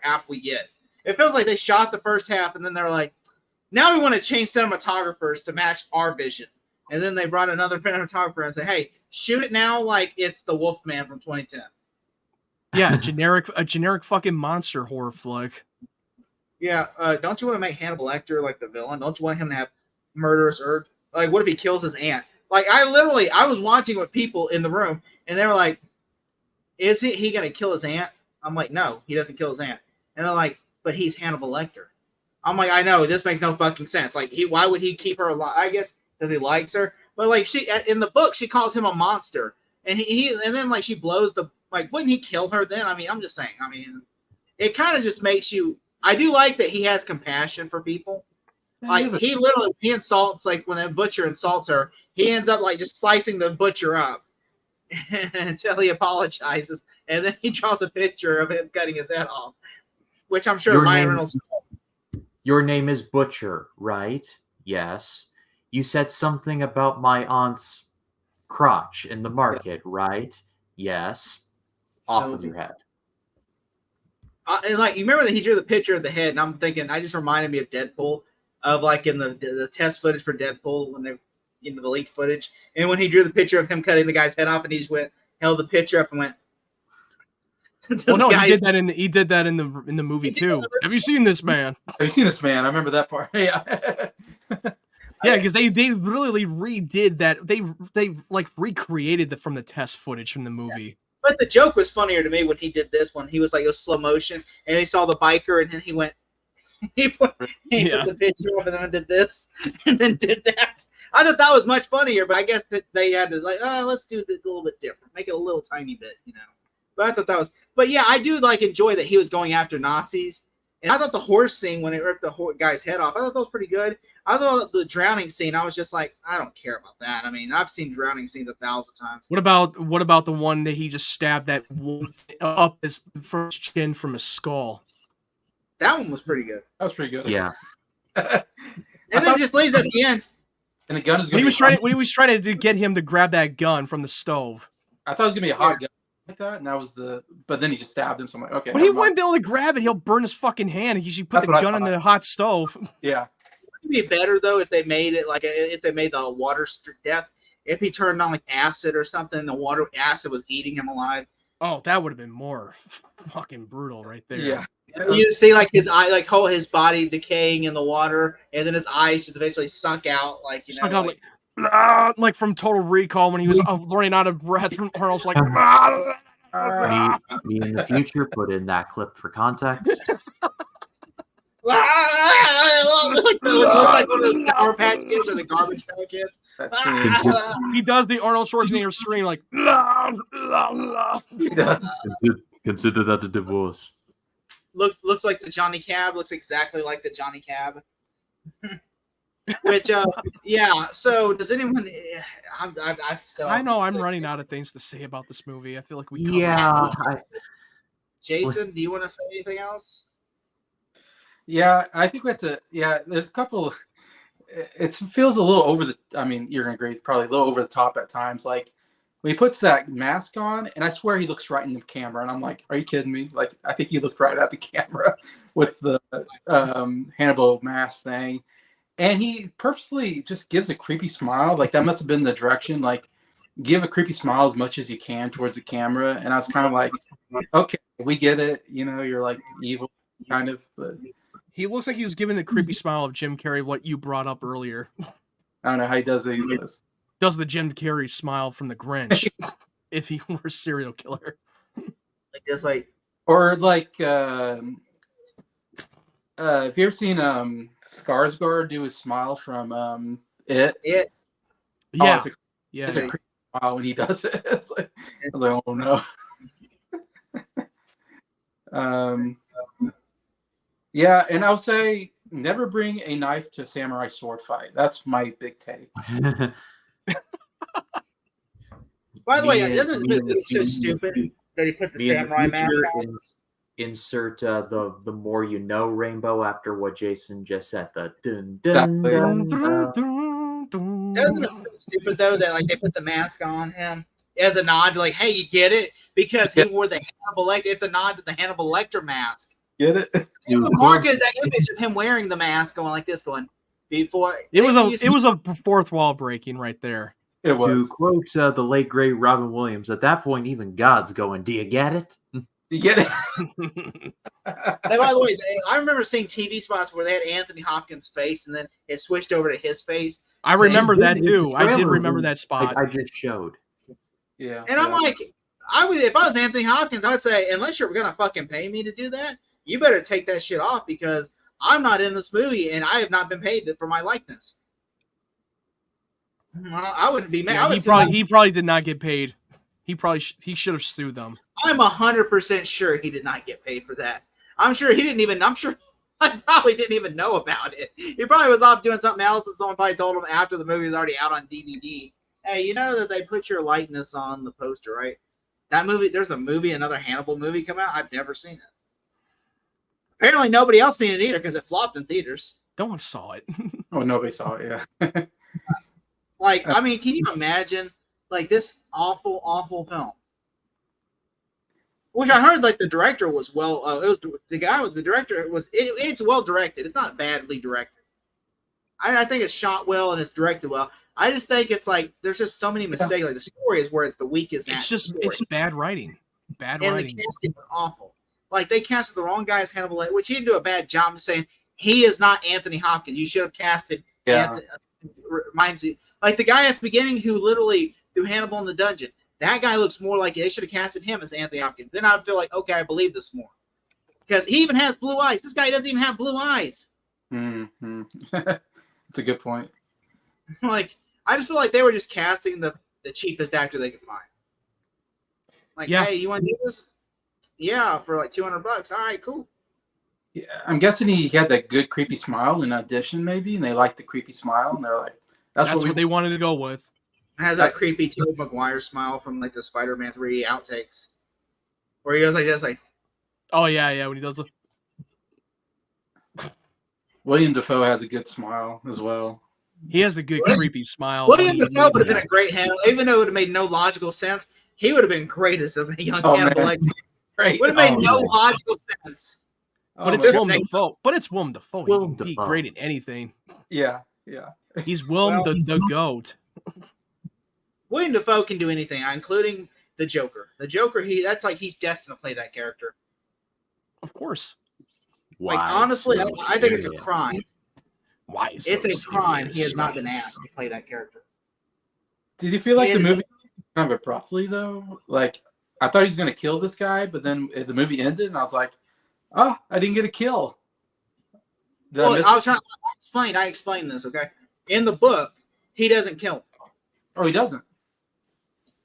half we get. It feels like they shot the first half and then they're like, now we want to change cinematographers to match our vision. And then they brought another cinematographer and said, hey, shoot it now like it's the Wolfman from 2010. Yeah, a generic fucking monster horror flick. Yeah, don't you want to make Hannibal Lecter like the villain? Don't you want him to have murderous urge? Like, what if he kills his aunt? Like, I was watching with people in the room, and they were like, is he going to kill his aunt? I'm like, no, he doesn't kill his aunt. And they're like, but he's Hannibal Lecter. I'm like, I know, this makes no fucking sense. Like, why would he keep her alive? I guess because he likes her. But, like, in the book, she calls him a monster. And and then, like, she blows like, wouldn't he kill her then? I mean, I'm just saying. I mean, it kind of just makes you, I do like that he has compassion for people. Like, he insults, like, when a butcher insults her, he ends up, like, just slicing the butcher up until he apologizes. And then he draws a picture of him cutting his head off, which I'm sure Ryan Reynolds. Your name is Butcher, right? Yes. You said something about my aunt's crotch in the market, right? Yes. Off with your head. And, like, you remember that he drew the picture of the head, and I'm thinking, I just reminded me of Deadpool, of, like, in the test footage for Deadpool when they the leaked footage. And when he drew the picture of him cutting the guy's head off, and he just held the picture up and went. Well, no, he did that in the movie too. Have you seen this man? Have you seen this man? I remember that part. Yeah. Yeah, because they literally redid that. They like recreated from the test footage from the movie. But the joke was funnier to me when he did this one. He was like, it was slow motion, and he saw the biker, and then he went, put the picture up, and then did this, and then did that. I thought that was much funnier, but I guess that they had to let's do this a little bit different, make it a little tiny bit, But I thought that was, but yeah, I do enjoy that he was going after Nazis, and I thought the horse scene when it ripped the guy's head off, I thought that was pretty good. I thought the drowning scene, I was just like, I don't care about that. I mean, I've seen drowning scenes 1,000 times. What about the one that he just stabbed that wolf up his first chin from his skull? That one was pretty good. That was pretty good. Yeah. And then it just leaves at the end. And the gun is when he was trying to get him to grab that gun from the stove. I thought it was gonna be a hot gun like that, and that was but then he just stabbed him, so I'm like, okay. But he wouldn't be able to grab it, he'll burn his fucking hand. He should put the gun in the hot stove. Yeah. It'd be better though if they made it if they made the water death. If he turned on acid or something, the acid was eating him alive. Oh, that would have been more fucking brutal right there. Yeah. You see his eye, his body decaying in the water, and then his eyes just eventually sunk out, like from Total Recall when he was running out of breath. Arnold's like, me in the future, put in that clip for context. It looks like one of the Sour Patch Kids or the Garbage Pail Kids. He does the Arnold Schwarzenegger scream like. He does. Consider that a divorce. Looks like the Johnny Cab. Looks exactly like the Johnny Cab. Which, yeah. So, does anyone? I know I'm running out of things to say about this movie. I feel like we. Yeah. Jason, do you want to say anything else? Yeah, I think we have to. Yeah, there's a couple. It feels a little over the. I mean, you're gonna agree, probably a little over the top at times. Like when he puts that mask on, and I swear he looks right in the camera, and I'm like, "Are you kidding me?" Like, I think he looked right at the camera with the Hannibal mask thing, and he purposely just gives a creepy smile. Like that must have been the direction. Like, give a creepy smile as much as you can towards the camera, and I was kind of like, "Okay, we get it. You're like evil, kind of." But he looks like he was giving the creepy smile of Jim Carrey, what you brought up earlier. I don't know how he does it. Does the Jim Carrey smile from The Grinch if he were a serial killer? Or have you ever seen Skarsgård do his smile from It? It. Yeah. It's a creepy smile when he does it. It's like, I was like, oh no. Yeah, and I'll say never bring a knife to a samurai sword fight. That's my big take. By the way, doesn't it look so stupid that he put the samurai mask on? Insert the more you know rainbow after what Jason just said. The dun dun dun dun. Doesn't it look stupid though that they put the mask on him as a nod to hey, you get it? Because he wore the Hannibal Lecter. It's a nod to the Hannibal Lecter mask. Get it? Market that image of him wearing the mask, going like this, going before. It was a fourth wall breaking right there. It was. To quote the late great Robin Williams, at that point, even God's going, "Do you get it? You get it?" By the way, I remember seeing TV spots where they had Anthony Hopkins' face, and then it switched over to his face. I remember that too. I did remember that spot. I just showed. Yeah. And I'm like, if I was Anthony Hopkins, I would say, unless you're gonna fucking pay me to do that, you better take that shit off because I'm not in this movie and I have not been paid for my likeness. Well, I wouldn't be mad. Yeah, he probably did not get paid. He should have sued them. I'm 100% sure he did not get paid for that. I'm sure he didn't even. I'm sure I probably didn't even know about it. He probably was off doing something else, and someone probably told him after the movie was already out on DVD. Hey, you know that they put your likeness on the poster, right? That movie. There's another Hannibal movie come out. I've never seen it. Apparently, nobody else seen it either because it flopped in theaters. No one saw it. Oh, nobody saw it. Yeah. I mean, can you imagine this awful, awful film? Which I heard the director was the director was. It's well directed. It's not badly directed. I think it's shot well and it's directed well. I just think it's like there's just so many mistakes. Like the story is where it's the weakest. It's bad writing. Bad and writing. the casting was awful. Like they casted the wrong guy as Hannibal, which he didn't do a bad job of saying he is not Anthony Hopkins. You should have casted. Yeah. Reminds me, like the guy at the beginning who literally threw Hannibal in the dungeon. That guy looks more like they should have casted him as Anthony Hopkins. Then I'd feel like, okay, I believe this more. Because he even has blue eyes. This guy doesn't even have blue eyes. Mm-hmm. That's a good point. It's like, I just feel like they were just casting the cheapest actor they could find. Like, Yeah. hey, you want to do this? Yeah, for like $200. All right, cool. Yeah, I'm guessing he had that good creepy smile in audition, maybe, and they liked the creepy smile, and they're like, "That's what they wanted to go with." It has that creepy Tobey Maguire smile from like the Spider-Man 3 outtakes, where he goes like this, like, "Oh yeah, when he does the." William Dafoe has a good smile as well. He has a good creepy smile. William Dafoe would have been a great Hannibal, even though it would have made no logical sense. He would have been great as a young Hannibal. Like, great. Would have made no logical sense. But it's Willem Dafoe. But it's Willem Dafoe. He can be Dafoe. great at anything. Yeah. He's Willem the goat. William Dafoe can do anything, including the Joker. The Joker, that's like he's destined to play that character. Of course. Like honestly, I think it's a crime. Why? It's a crime he has not been asked to play that character. Did you feel like the movie kind of abruptly though? Like I thought he was going to kill this guy, but then the movie ended, and I was like, "Oh, I didn't get a kill." I explained this. Okay, in the book, he doesn't kill him. Oh, he doesn't.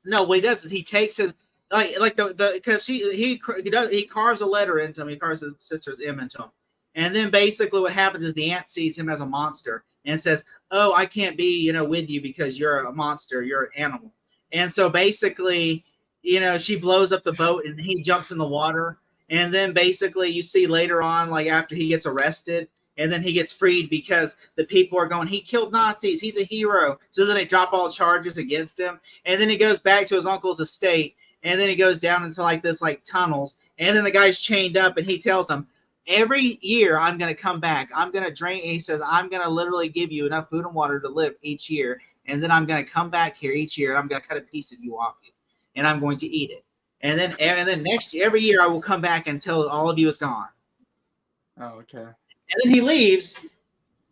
No, what he does is he takes his like the because he carves a letter into him. He carves his sister's M into him, and then basically what happens is the aunt sees him as a monster and says, "Oh, I can't be with you because you're a monster. You're an animal." And so basically, she blows up the boat and he jumps in the water. And then basically you see later on, like after he gets arrested and then he gets freed because the people are going, he killed Nazis. He's a hero. So then they drop all charges against him. And then he goes back to his uncle's estate. And then he goes down into like this like tunnels. And then the guy's chained up and he tells him, every year I'm going to come back. I'm going to drink. He says, I'm going to literally give you enough food and water to live each year. And then I'm going to come back here each year and I'm going to cut a piece of you off you. And I'm going to eat it. And then next year, every year I will come back until all of you is gone. Oh, okay. And then he leaves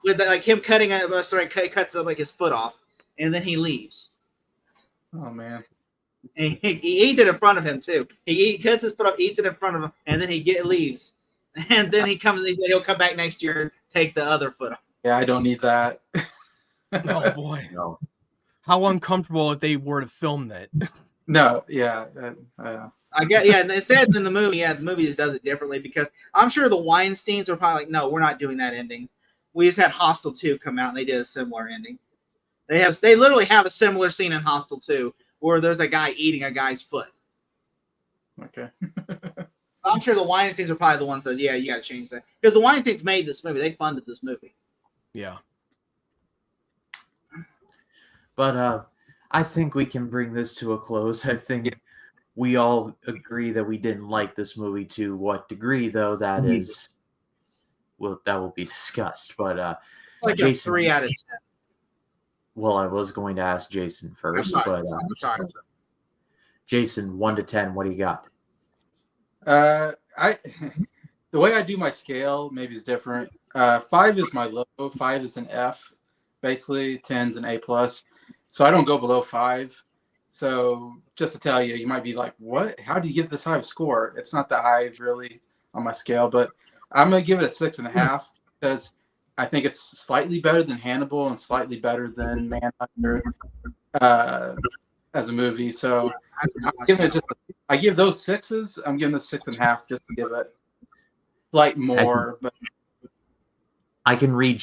with like him cutting cuts like his foot off, and then he leaves. Oh man. And he eats it in front of him too. He cuts his foot off, eats it in front of him, and then he leaves. And then he comes and he said he'll come back next year and take the other foot off. Yeah, I don't need that. Oh boy. No. How uncomfortable if they were to film that. No, yeah. I get, yeah, and instead in the movie, the movie just does it differently because I'm sure the Weinsteins were probably like, no, we're not doing that ending. We just had Hostel 2 come out and they did a similar ending. They literally have a similar scene in Hostel 2 where there's a guy eating a guy's foot. Okay. So I'm sure the Weinsteins are probably the ones that says, yeah, you got to change that. Because the Weinsteins made this movie. They funded this movie. Yeah. But I think we can bring this to a close. I think we all agree that we didn't like this movie. To what degree, though, that will be discussed. But it's like Jason, a 3 out of 10. Well, I was going to ask Jason first, I'm sorry. Jason, 1 to 10, what do you got? The way I do my scale maybe is different. 5 is my low. 5 is an F. Basically, 10's an A plus. So I don't go below 5. So just to tell you, you might be like, what? How do you give this high of score? It's not that high really on my scale, but I'm going to give it a 6.5 because I think it's slightly better than Hannibal and slightly better than Manhunter as a movie. So I'm giving it I give those 6s. I'm giving it 6.5 just to give it slight more. But I can read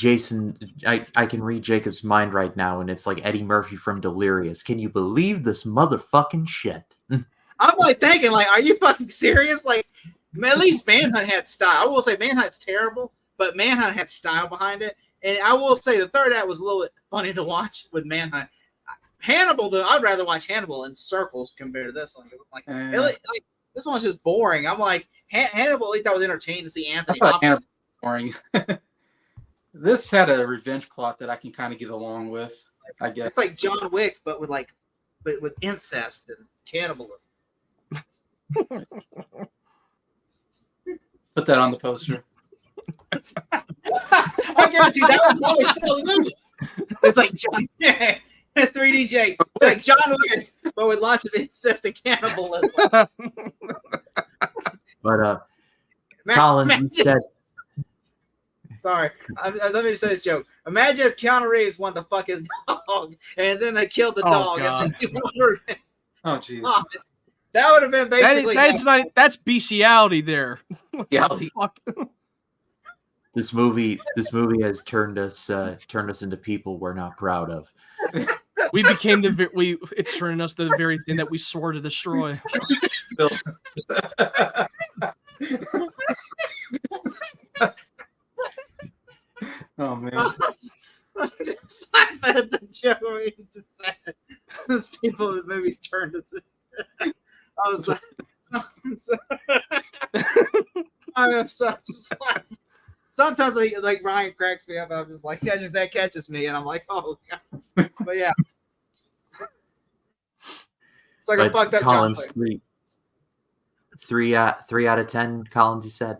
I can read Jacob's mind right now, and it's like Eddie Murphy from Delirious. Can you believe this motherfucking shit? I'm like thinking, like, are you fucking serious? Like, at least Manhunt had style. I will say Manhunt's terrible, but Manhunt had style behind it. And I will say the third act was a little bit funny to watch with Manhunt. Hannibal, though, I'd rather watch Hannibal in circles compared to this one. Like this one's just boring. I'm like, Hannibal, at least I was entertained to see Anthony Hopkins. Boring. This had a revenge plot that I can kind of get along with, I guess. It's like John Wick, but with incest and cannibalism. Put that on the poster. I guarantee that would probably sell the movie. It's like John 3DJ. It's like John Wick, but with lots of incest and cannibalism. But Colin, you said. Sorry, let me say this joke. Imagine if Keanu Reeves wanted to fuck his dog, and then they killed the dog, and then he wondered. Oh, jeez. That would have been basically. That's bestiality there. Yeah. Fuck? This movie has turned us into people we're not proud of. We became it's turning us to the very thing that we swore to destroy. Oh man. I was just laughing at the joke you just said. Those people in the movies turned us into. I was like, I'm so sometimes like Ryan cracks me up. I'm just like, that catches me, and I'm like, oh god. But yeah, it's like a fucked up Collins, John three out of 10. Collins, you said.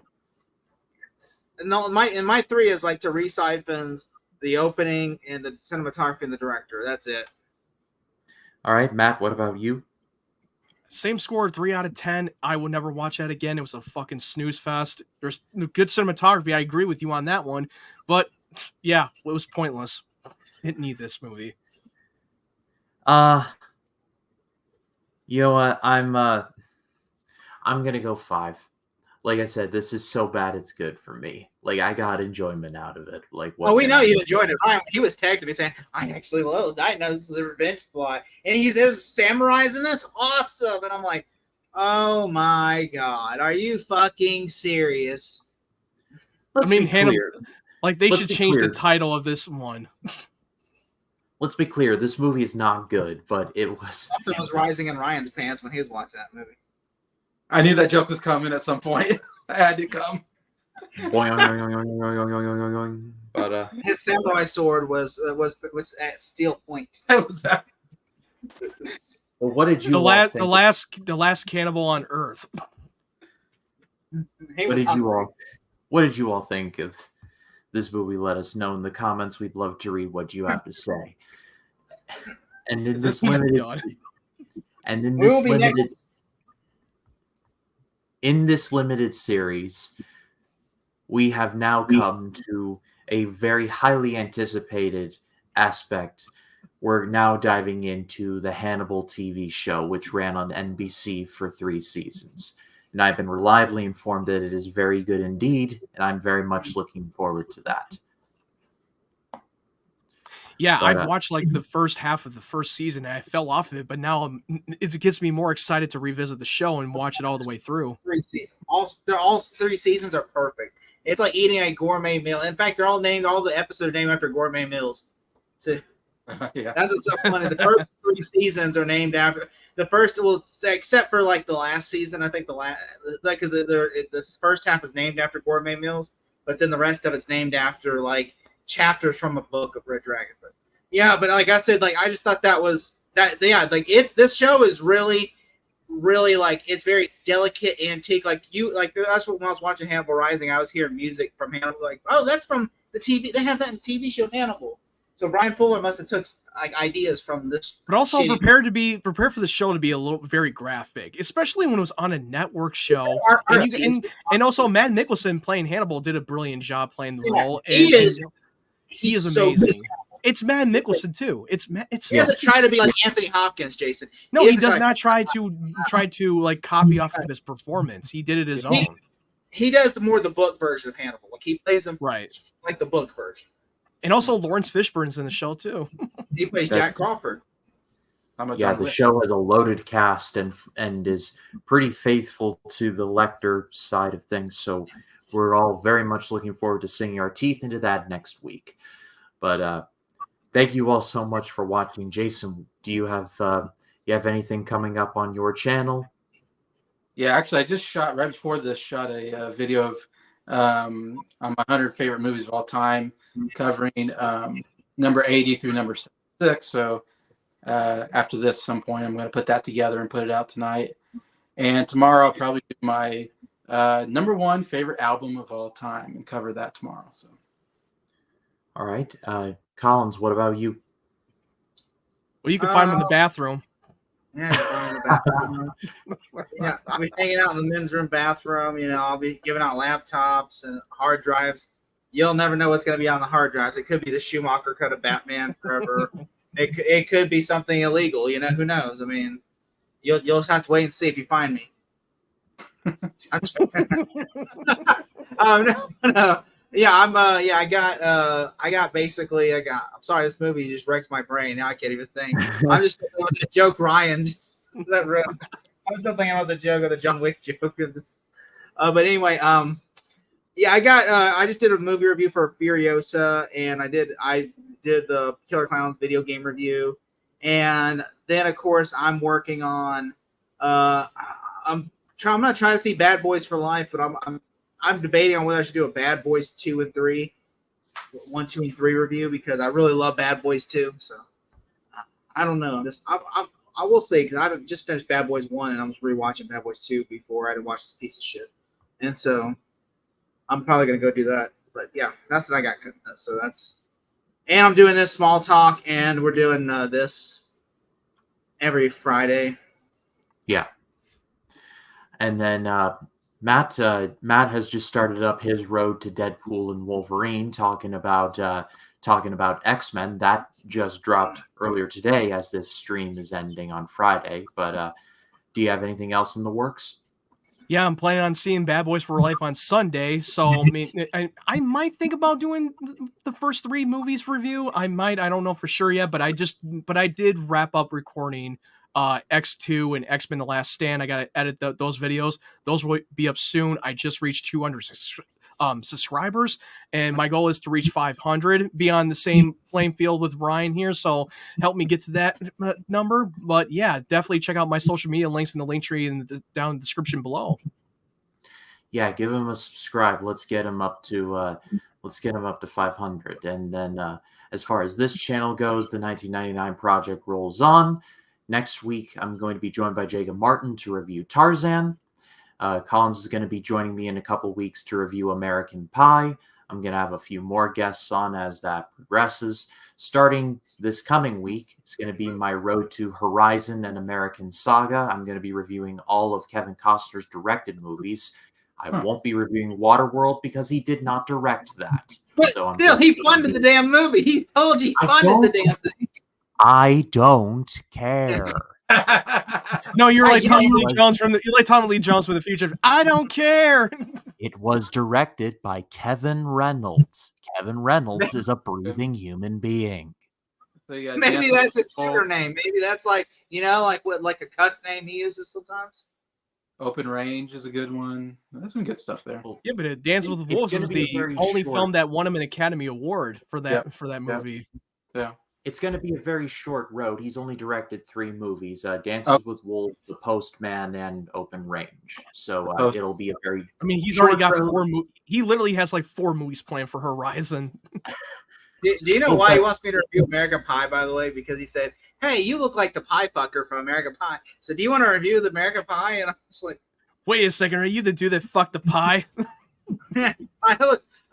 No, my 3 is like to re-siphons the opening and the cinematography and the director. That's it. All right, Matt. What about you? Same score, 3 out of 10. I would never watch that again. It was a fucking snooze fest. There's good cinematography. I agree with you on that one. But yeah, it was pointless. Didn't need this movie. You know what? I'm gonna go 5. Like I said, this is so bad it's good for me. Like I got enjoyment out of it. Like what? Oh, we know you enjoyed it. He was texting me saying, "I actually loved. I know this is a revenge plot, and there's samurais in this. Awesome!" And I'm like, "Oh my god, are you fucking serious?" Hannibal. Like they should change the title of this one. Let's be clear. This movie is not good, but it was. Something was rising in Ryan's pants when he was watching that movie. I knew that joke was coming at some point. I had to come. But his samurai sword was at steel point. That was that. Well, what did you? The last cannibal on Earth. What did you all think of this movie? Let us know in the comments. We'd love to read what you have to say. And in this limited series, we have now come to a very highly anticipated aspect. We're now diving into the Hannibal TV show, which ran on NBC for 3 seasons. And I've been reliably informed that it is very good indeed, and I'm very much looking forward to that. Yeah, I've watched like the first half of the first season, and I fell off of it, but now it gets me more excited to revisit the show and watch it all the way through. All 3 seasons are perfect. It's like eating a gourmet meal. In fact, all the episodes are named after gourmet meals. So Yeah. that's what's so funny. The first 3 seasons are named after the first. Well, except for like the last season, I think because this first half is named after gourmet meals, but then the rest of it's named after like chapters from a book of Red Dragon. But yeah, but like I said, like I just thought that was that. Yeah, like this show is really like it's very delicate, antique. Like that's what when I was watching Hannibal Rising, I was hearing music from Hannibal. Like, oh, that's from the TV. They have that in the TV show Hannibal. So Brian Fuller must have took like ideas from this. But also prepared for the show to be very graphic, especially when it was on a network show. And also Matt Nicholson playing Hannibal did a brilliant job playing the role. He is amazing. It's Matt Nicholson too. He doesn't try to be like Anthony Hopkins, Jason. No, he does not try to like copy off of his performance. He did it his own. He does the book version of Hannibal. Like he plays him like the book version. And also Lawrence Fishburne's in the show too. He plays Jack Crawford. The show has a loaded cast and is pretty faithful to the Lecter side of things. So we're all very much looking forward to sinking our teeth into that next week. But thank you all so much for watching. Jason, do you have anything coming up on your channel? Yeah, actually, I just right before this, shot a video of on my 100 favorite movies of all time, covering number 80 through number 6. So after this, some point, I'm going to put that together and put it out tonight. And tomorrow, I'll probably do my number 1 favorite album of all time and cover that tomorrow. So, All right. Collins, what about you? Well, you can find them in the bathroom. Yeah, going in the bathroom. Yeah, I'll be hanging out in the men's room bathroom. I'll be giving out laptops and hard drives. You'll never know what's going to be on the hard drives. It could be the Schumacher cut of Batman Forever. It could be something illegal. Who knows? I mean, you'll just have to wait and see if you find me. No. Yeah, I got basically. I'm sorry, this movie just wrecked my brain. Now I can't even think. I'm just thinking about the joke Ryan. I'm still thinking about the joke of the John Wick joke. But anyway, yeah, I just did a movie review for Furiosa, and I did the Killer Clowns video game review, and then of course I'm working on. I'm not trying to see Bad Boys for Life, but I'm debating on whether I should do a Bad Boys 2 and 3, 1, 2, and 3 review because I really love Bad Boys 2. So I don't know. I will see because I just finished Bad Boys 1 and I was rewatching Bad Boys 2 before I had to watch this piece of shit, and so I'm probably gonna go do that. But yeah, that's what I got. So and I'm doing this small talk, and we're doing this every Friday. Yeah. And then Matt has just started up his road to Deadpool and Wolverine, talking about X-Men. That just dropped earlier today, as this stream is ending on Friday. But do you have anything else in the works? Yeah, I'm planning on seeing Bad Boys for Life on Sunday. So I mean, I might think about doing the first 3 movies review. I might. I don't know for sure yet. But I did wrap up recording X2 and X-Men: The Last Stand. I gotta edit those videos. Those will be up soon. I just reached 200 subscribers, and my goal is to reach 500, be on the same playing field with Ryan here, so help me get to that number. But yeah, definitely check out my social media links in the link tree down in the description below. Yeah, give him a subscribe. Let's get him up to 500. And then as far as this channel goes, the 1999 project rolls on. Next week, I'm going to be joined by Jacob Martin to review Tarzan. Collins is going to be joining me in a couple weeks to review American Pie. I'm going to have a few more guests on as that progresses. Starting this coming week, it's going to be my Road to Horizon and American Saga. I'm going to be reviewing all of Kevin Costner's directed movies. I won't be reviewing Waterworld because he did not direct that. But so still, he funded the damn movie. He told you he funded the damn thing. I don't care. No, you're like Tommy Lee Jones from the future. I don't care. It was directed by Kevin Reynolds. Kevin Reynolds is a breathing human being. So you got Maybe Dancing that's with his the singer name. Maybe that's like a cut name he uses sometimes. Open Range is a good one. There's some good stuff there. Yeah, but Dance with the It's Wolves gonna was be the very only short. film that won him an Academy Award for that Yep. for that movie. Yeah. It's going to be a very short road. He's only directed 3 movies: Dances with Wolves, The Postman, and Open Range. So it'll be a very. I mean, he's short already got road. 4 movies. He literally has like 4 movies planned for Horizon. Do you know why he wants me to review American Pie, by the way? Because he said, hey, you look like the pie fucker from American Pie. So do you want to review the American Pie? And I'm just like, Wait a second, are you the dude that fucked the pie?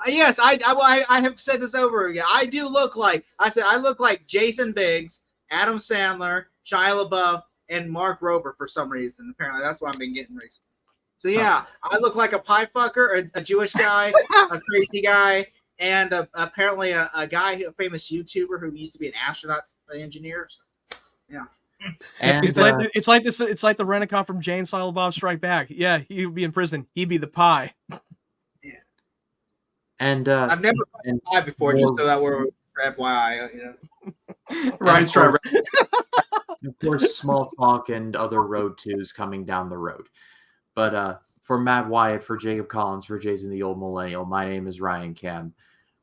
Yes, I have said this over again. I do look like, I look like Jason Biggs, Adam Sandler, Shia LaBeouf, and Mark Rober for some reason. Apparently, that's what I've been getting recently. So yeah, I look like a pie fucker, a Jewish guy, a crazy guy, and apparently a guy, a famous YouTuber who used to be an astronaut engineer. So, yeah. And, It's like the Rent-A-Cop from Jane Silent Bob Strike Back. Yeah, he would be in prison. He'd be the pie. And I've never done pie before, just so that we're for FYI. Ryan's trying. Of course, Small Talk and other Road 2s coming down the road. But for Matt Wyatt, for Jacob Collins, for Jason the Old Millennial, my name is Ryan Cam.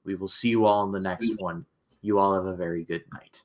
We will see you all in the next one. You all have a very good night.